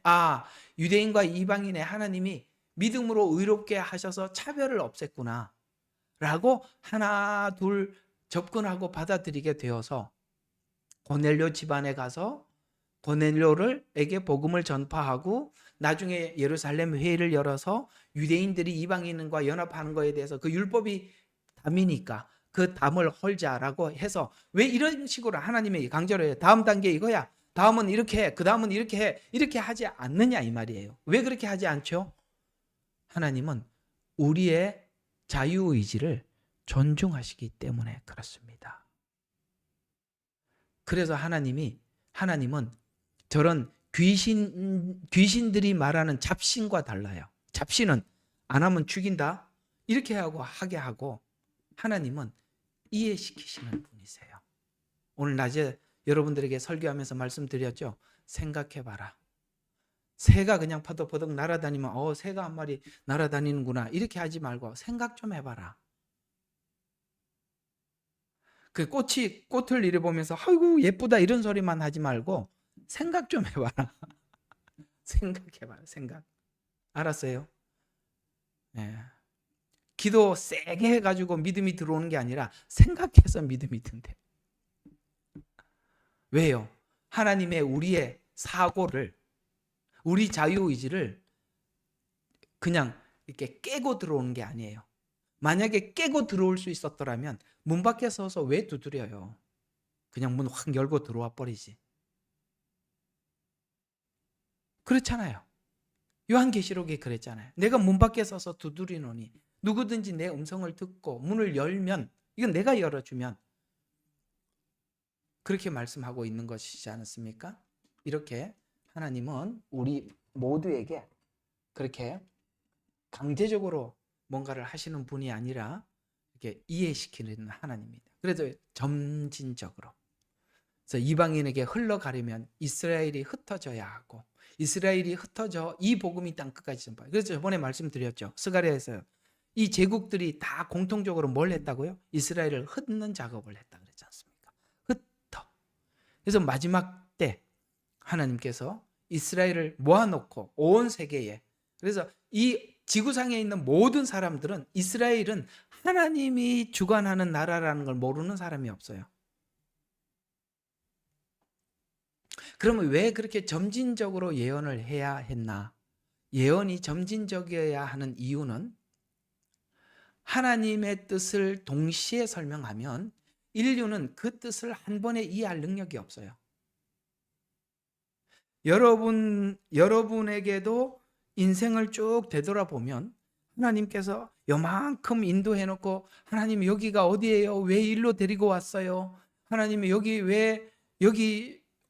S1: 유대인과 이방인의 하나님이 믿음으로 의롭게 하셔서 차별을 없앴구나 라고 하나 둘 접근하고 받아들이게 되어서 고넬료 집안에 가서 고넬료에게 복음을 전파하고 나중에 예루살렘 회의를 열어서 유대인들이 이방인과 연합하는 것에 대해서 그 율법이 담이니까 그 담을 헐자라고 해서, 왜 이런 식으로 하나님이 강조를 해요? 다음 단계 이거야. 다음은 이렇게 해. 그 다음은 이렇게 해. 이렇게 하지 않느냐 이 말이에요. 왜 그렇게 하지 않죠? 하나님은 우리의 자유의지를 존중하시기 때문에 그렇습니다. 그래서 하나님은 저런 귀신들이 말하는 잡신과 달라요. 잡신은 안 하면 죽인다 이렇게 하게 하고, 하나님은 이해시키시는 분이세요. 오늘 낮에 여러분들에게 설교하면서 말씀드렸죠. 생각해봐라. 새가 그냥 퍼덕퍼덕 날아다니면 새가 한 마리 날아다니는구나 이렇게 하지 말고 생각 좀 해봐라. 그 꽃을 이래 보면서 아이고 예쁘다 이런 소리만 하지 말고 생각 좀 해봐라. 생각해봐라. 생각. 알았어요? 네. 기도 세게 해가지고 믿음이 들어오는 게 아니라 생각해서 믿음이 든대. 왜요? 하나님의 우리의 사고를, 우리 자유의지를 그냥 이렇게 깨고 들어오는 게 아니에요. 만약에 깨고 들어올 수 있었더라면 문 밖에 서서 왜 두드려요? 그냥 문 확 열고 들어와 버리지. 그렇잖아요. 요한계시록에 그랬잖아요. 내가 문 밖에 서서 두드리노니 누구든지 내 음성을 듣고 문을 열면, 이건 내가 열어주면, 그렇게 말씀하고 있는 것이지 않습니까? 이렇게 하나님은 우리 모두에게 그렇게 강제적으로 뭔가를 하시는 분이 아니라 이렇게 이해시키는 하나님입니다. 그래서 점진적으로. 그래서 이방인에게 흘러가려면 이스라엘이 흩어져야 하고, 이스라엘이 흩어져 이 복음이 땅 끝까지 전파. 그래서 저번에 말씀드렸죠. 스가랴에서 이 제국들이 다 공통적으로 뭘 했다고요? 이스라엘을 흩는 작업을 했다 그랬지 않습니까? 그래서 마지막 때 하나님께서 이스라엘을 모아놓고 온 세계에, 그래서 이 지구상에 있는 모든 사람들은 이스라엘은 하나님이 주관하는 나라라는 걸 모르는 사람이 없어요. 그러면 왜 그렇게 점진적으로 예언을 해야 했나? 예언이 점진적이어야 하는 이유는 하나님의 뜻을 동시에 설명하면 인류는 그 뜻을 한 번에 이해할 능력이 없어요. 여러분에게도 인생을 쭉 되돌아보면 하나님께서 요만큼 인도해놓고 하나님 여기가 어디예요? 왜 일로 데리고 왔어요? 하나님이 여기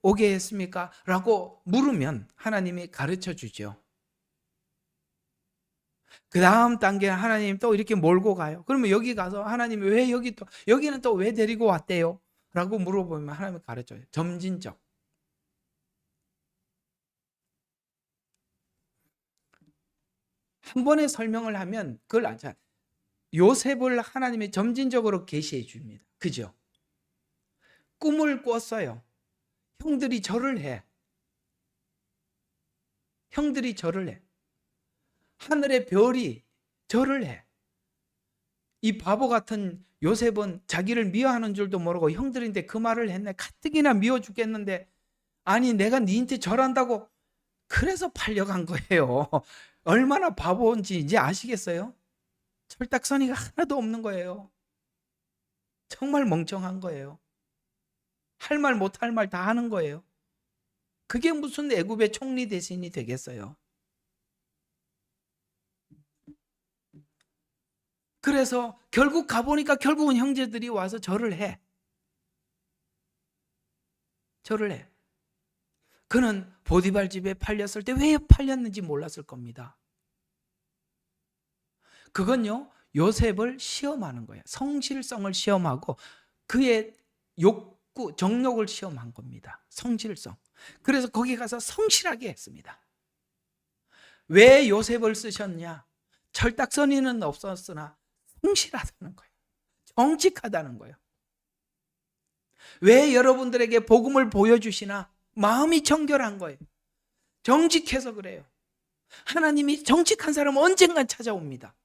S1: 오게 했습니까? 라고 물으면 하나님이 가르쳐 주죠. 그 다음 단계 하나님 또 이렇게 몰고 가요. 그러면 여기 가서 하나님이 왜 여기는 또 왜 데리고 왔대요? 라고 물어보면 하나님이 가르쳐요. 점진적. 한 번에 설명을 하면 그걸 알잖아요. 요셉을 하나님이 점진적으로 계시해 줍니다. 그죠? 꿈을 꿨어요. 형들이 절을 해. 하늘의 별이 절을 해. 이 바보 같은 요셉은 자기를 미워하는 줄도 모르고 형들인데 그 말을 했네. 가뜩이나 미워 죽겠는데 아니 내가 니한테 절한다고. 그래서 팔려간 거예요. 얼마나 바보인지 이제 아시겠어요? 철딱서니가 하나도 없는 거예요. 정말 멍청한 거예요. 할 말 못할 말 다 하는 거예요. 그게 무슨 애굽의 총리 대신이 되겠어요? 그래서 결국 가보니까 결국은 형제들이 와서 절을 해. 그는 보디발 집에 팔렸을 때 왜 팔렸는지 몰랐을 겁니다. 그건요, 요셉을 시험하는 거예요. 성실성을 시험하고 그의 욕구, 정욕을 시험한 겁니다. 성실성. 그래서 거기 가서 성실하게 했습니다. 왜 요셉을 쓰셨냐? 철딱서니는 없었으나 성실하다는 거예요. 정직하다는 거예요. 왜 여러분들에게 복음을 보여주시나? 마음이 정결한 거예요. 정직해서 그래요. 하나님이 정직한 사람은 언젠간 찾아옵니다.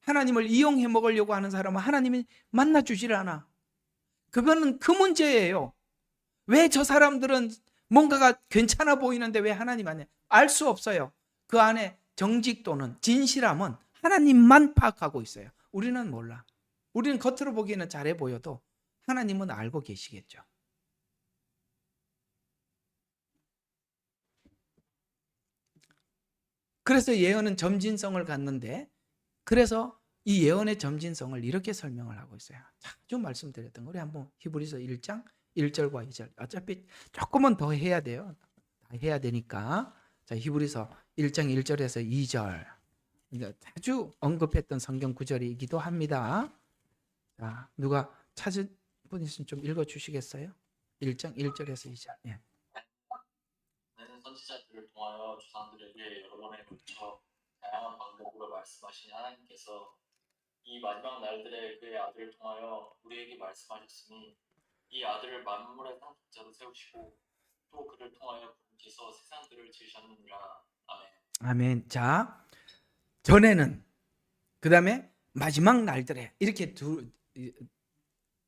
S1: 하나님을 이용해 먹으려고 하는 사람은 하나님이 만나주질 않아. 그거는 그 문제예요. 왜 저 사람들은 뭔가가 괜찮아 보이는데 왜 하나님 안에 알 수 없어요. 그 안에 정직도는, 진실함은 하나님만 파악하고 있어요. 우리는 몰라. 우리는 겉으로 보기에는 잘해 보여도 하나님은 알고 계시겠죠. 그래서 예언은 점진성을 갖는데, 그래서 이 예언의 점진성을 이렇게 설명을 하고 있어요. 자주 말씀드렸던 거. 우리 한번 히브리서 1장 1절과 2절. 어차피 조금은 더 해야 돼요. 다 해야 되니까. 자, 히브리서 1장 1절에서 2절. 자주 언급했던 성경 구절이기도 합니다. 자, 누가 찾은 분 있으면 좀 읽어 주시겠어요? 1장 1절에서 2절. 예.
S2: 너는 선지자들을 통하여 조상들에게 여러 번에 걸쳐 다양한 방법으로 말씀하신 하나님께서 이 마지막 날들에 그의 아들을 통하여 우리에게 말씀하셨으니 이 아들을 만물의 상속자로 세우시고 또 그를 통하여 그분께서 세상들을 지으셨느니라. 아멘.
S1: 아멘. 자, 전에는, 그 다음에 마지막 날들에 이렇게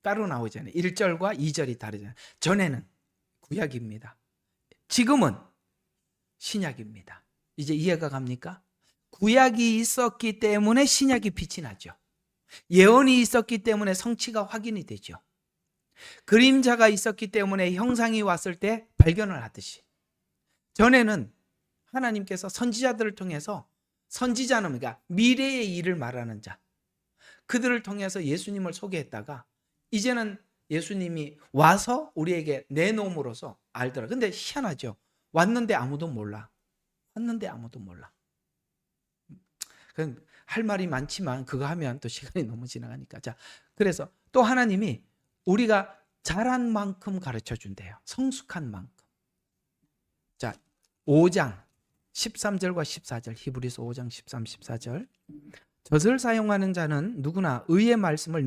S1: 따로 나오잖아요. 1절과 2절이 다르잖아요. 전에는 구약입니다. 지금은 신약입니다. 이제 이해가 갑니까? 구약이 있었기 때문에 신약이 빛이 나죠. 예언이 있었기 때문에 성취가 확인이 되죠. 그림자가 있었기 때문에 형상이 왔을 때 발견을 하듯이, 전에는 하나님께서 선지자들을 통해서, 선지자는 그러니까 미래의 일을 말하는 자, 그들을 통해서 예수님을 소개했다가 이제는 예수님이 와서 우리에게 내놓음으로써 알더라. 근데 희한하죠. 왔는데 아무도 몰라. 할 말이 많지만 그거 하면 또 시간이 너무 지나가니까. 자, 그래서 또 하나님이 우리가 잘한 만큼 가르쳐 준대요. 성숙한 만큼. 자, 5장 13절과 14절, 히브리서 5장 13, 14절. 젖을 사용하는 자는 누구나 의의 말씀을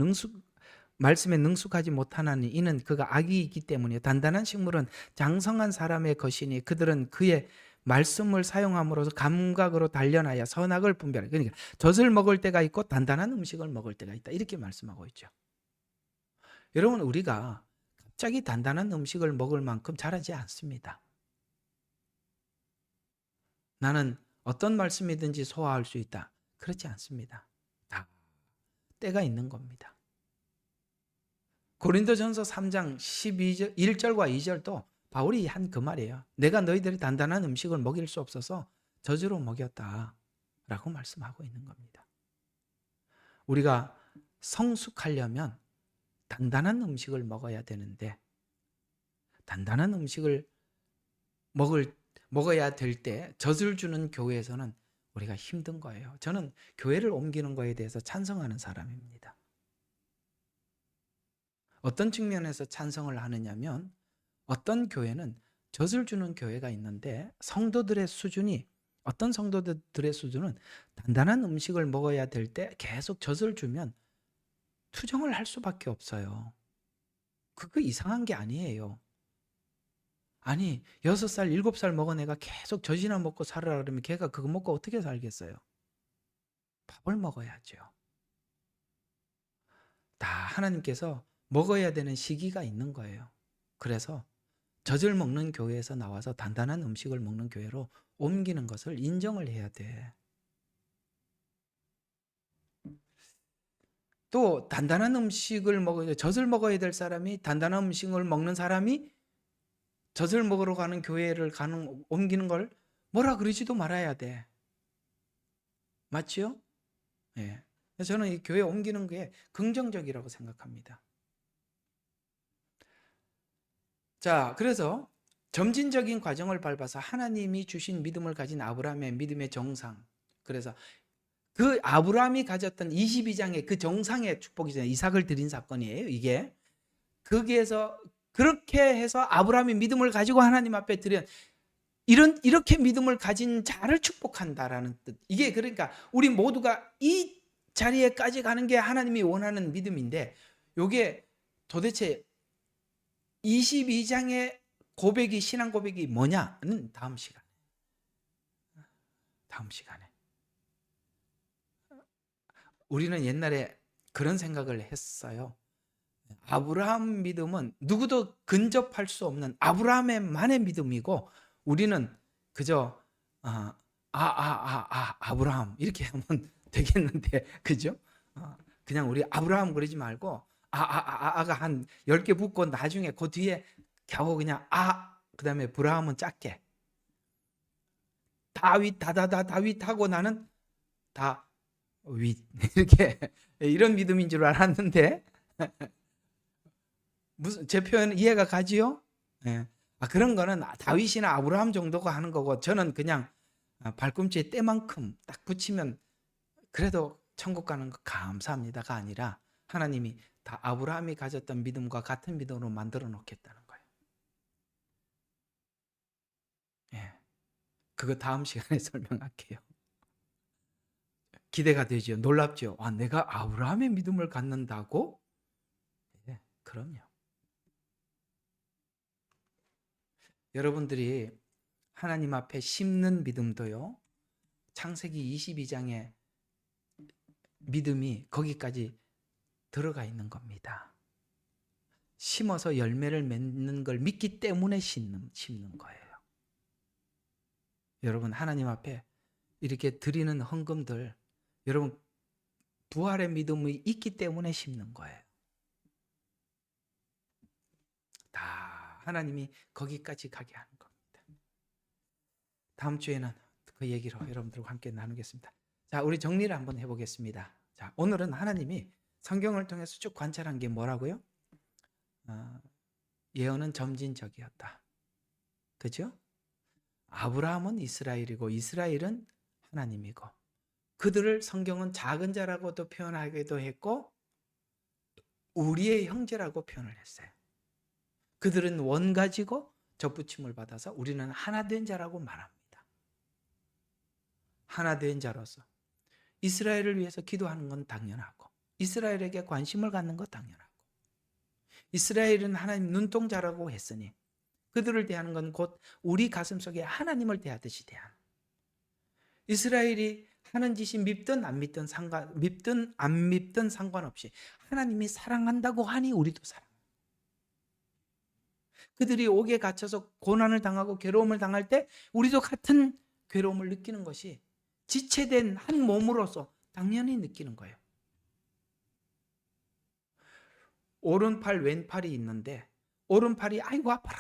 S1: 말씀에 능숙하지 못하나니 이는 그가 악이기 때문이요. 단단한 식물은 장성한 사람의 것이니 그들은 그의 말씀을 사용함으로써 감각으로 단련하여 선악을 분별하라. 그러니까 젖을 먹을 때가 있고 단단한 음식을 먹을 때가 있다. 이렇게 말씀하고 있죠. 여러분, 우리가 갑자기 단단한 음식을 먹을 만큼 자라지 않습니다. 나는 어떤 말씀이든지 소화할 수 있다. 그렇지 않습니다. 다 때가 있는 겁니다. 고린도전서 3장 1절과 2절도 바울이 한 그 말이에요. 내가 너희들이 단단한 음식을 먹일 수 없어서 저주로 먹였다 라고 말씀하고 있는 겁니다. 우리가 성숙하려면 단단한 음식을 먹어야 되는데 단단한 음식을 먹어야 될 때 젖을 주는 교회에서는 우리가 힘든 거예요. 저는 교회를 옮기는 거에 대해서 찬성하는 사람입니다. 어떤 측면에서 찬성을 하느냐면 어떤 교회는 젖을 주는 교회가 있는데 어떤 성도들의 수준은 단단한 음식을 먹어야 될 때 계속 젖을 주면 투정을 할 수밖에 없어요. 그거 이상한 게 아니에요. 아니 6살 7살 먹은 애가 계속 젖이나 먹고 살으라 그러면 걔가 그거 먹고 어떻게 살겠어요? 밥을 먹어야죠. 다 하나님께서 먹어야 되는 시기가 있는 거예요. 그래서 젖을 먹는 교회에서 나와서 단단한 음식을 먹는 교회로 옮기는 것을 인정을 해야 돼. 또 단단한 음식을 젖을 먹어야 될 사람이 단단한 음식을 먹는 사람이 젖을 먹으러 가는 교회를 옮기는 걸 뭐라 그러지도 말아야 돼. 맞지요? 예. 저는 이 교회 옮기는 게 긍정적이라고 생각합니다. 자, 그래서 점진적인 과정을 밟아서 하나님이 주신 믿음을 가진 아브라함의 믿음의 정상. 그래서 그 아브라함이 가졌던 22장의 그 정상의 축복이잖아요. 이삭을 드린 사건이에요. 이게. 거기에서 그렇게 해서 아브라함이 믿음을 가지고 하나님 앞에 드린 이렇게 믿음을 가진 자를 축복한다라는 뜻. 이게 그러니까 우리 모두가 이 자리에까지 가는 게 하나님이 원하는 믿음인데 이게 도대체 22장의 고백이 신앙 고백이 뭐냐는 다음 시간에 우리는 옛날에 그런 생각을 했어요. 아브라함 믿음은 누구도 근접할 수 없는 아브라함만의 믿음이고 우리는 그저 아브라함 이렇게 하면 되겠는데 그죠? 그냥 우리 아브라함 그러지 말고 아가 한 10개 붙고 나중에 그 뒤에 겨우 그냥 그다음에 브라함은 작게 다윗 다윗 하고 나는 다윗 이렇게 이런 믿음인 줄 알았는데 무슨 제 표현 이해가 가지요? 예. 그런 거는 다윗이나 아브라함 정도가 하는 거고 저는 그냥 발꿈치에 때만큼 딱 붙이면 그래도 천국 가는 거 감사합니다가 아니라 하나님이 다 아브라함이 가졌던 믿음과 같은 믿음으로 만들어 놓겠다는 거예요. 예. 그거 다음 시간에 설명할게요. 기대가 되죠. 놀랍죠. 내가 아브라함의 믿음을 갖는다고? 예, 그럼요. 여러분들이 하나님 앞에 심는 믿음도요. 창세기 22장의 믿음이 거기까지 들어가 있는 겁니다. 심어서 열매를 맺는 걸 믿기 때문에 심는 거예요. 여러분 하나님 앞에 이렇게 드리는 헌금들 여러분 부활의 믿음이 있기 때문에 심는 거예요. 다 하나님이 거기까지 가게 하는 겁니다. 다음 주에는 그 얘기로 여러분들과 함께 나누겠습니다. 자, 우리 정리를 한번 해보겠습니다. 자, 오늘은 하나님이 성경을 통해서 쭉 관찰한 게 뭐라고요? 예언은 점진적이었다. 그죠? 아브라함은 이스라엘이고 이스라엘은 하나님이고 그들을 성경은 작은 자라고도 표현하기도 했고 우리의 형제라고 표현을 했어요. 그들은 원가지고 접붙임을 받아서 우리는 하나된 자라고 말합니다. 하나된 자로서 이스라엘을 위해서 기도하는 건 당연하고 이스라엘에게 관심을 갖는 건 당연하고 이스라엘은 하나님 눈동자라고 했으니 그들을 대하는 건 곧 우리 가슴 속에 하나님을 대하듯이 대하는. 이스라엘이 하는 짓이 밉든 안 밉든 상관없이 하나님이 사랑한다고 하니 우리도 사랑. 그들이 옥에 갇혀서 고난을 당하고 괴로움을 당할 때 우리도 같은 괴로움을 느끼는 것이 지체된 한 몸으로서 당연히 느끼는 거예요. 오른팔 왼팔이 있는데 오른팔이 아이고 아파라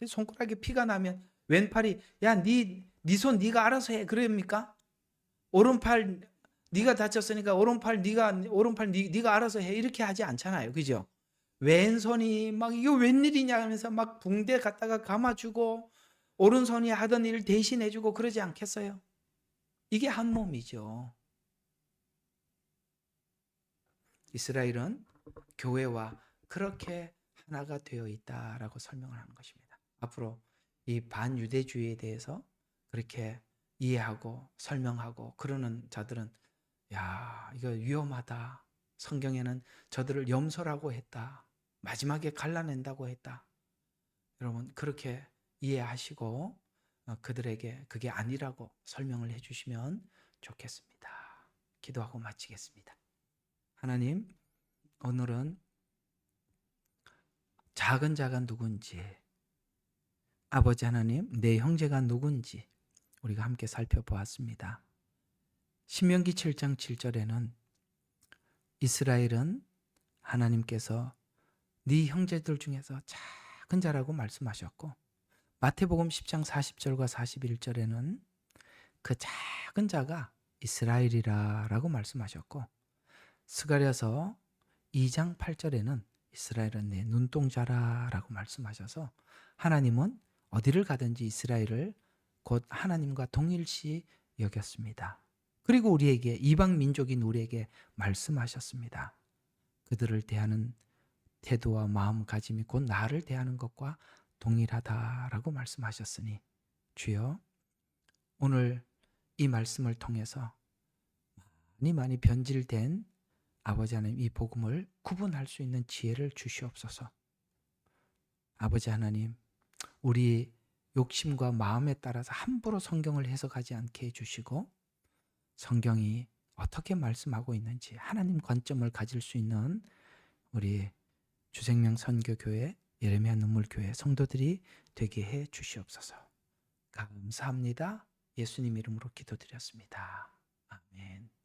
S1: 손가락에 피가 나면 왼팔이 야 네 손 네가 알아서 해 그럽니까? 오른팔 네가 다쳤으니까 오른팔 네가 알아서 해 이렇게 하지 않잖아요. 그죠? 왼손이 막 이거 웬일이냐 하면서 막 붕대 갖다가 감아주고 오른손이 하던 일을 대신해주고 그러지 않겠어요? 이게 한 몸이죠. 이스라엘은 교회와 그렇게 하나가 되어 있다라고 설명을 하는 것입니다. 앞으로 이 반유대주의에 대해서 그렇게 이해하고 설명하고 그러는 자들은 야 이거 위험하다. 성경에는 저들을 염소라고 했다. 마지막에 갈라낸다고 했다. 여러분 그렇게 이해하시고 그들에게 그게 아니라고 설명을 해주시면 좋겠습니다. 기도하고 마치겠습니다. 하나님 오늘은 작은 자가 누군지 아버지 하나님 내 형제가 누군지 우리가 함께 살펴보았습니다. 신명기 7장 7절에는 이스라엘은 하나님께서 네 형제들 중에서 작은 자라고 말씀하셨고 마태복음 10장 40절과 41절에는 그 작은 자가 이스라엘이라고 말씀하셨고 스가랴서 2장 8절에는 이스라엘은 내 눈동자라라고 말씀하셔서 하나님은 어디를 가든지 이스라엘을 곧 하나님과 동일시 여겼습니다. 그리고 우리에게 이방 민족인 우리에게 말씀하셨습니다. 그들을 대하는 태도와 마음가짐이 곧 나를 대하는 것과 동일하다라고 말씀하셨으니 주여 오늘 이 말씀을 통해서 많이 변질된 아버지 하나님 이 복음을 구분할 수 있는 지혜를 주시옵소서. 아버지 하나님 우리 욕심과 마음에 따라서 함부로 성경을 해석하지 않게 해주시고 성경이 어떻게 말씀하고 있는지 하나님 관점을 가질 수 있는 우리 주생명 선교교회 예레미야 눈물교회 성도들이 되게 해 주시옵소서. 감사합니다. 예수님 이름으로 기도드렸습니다. 아멘.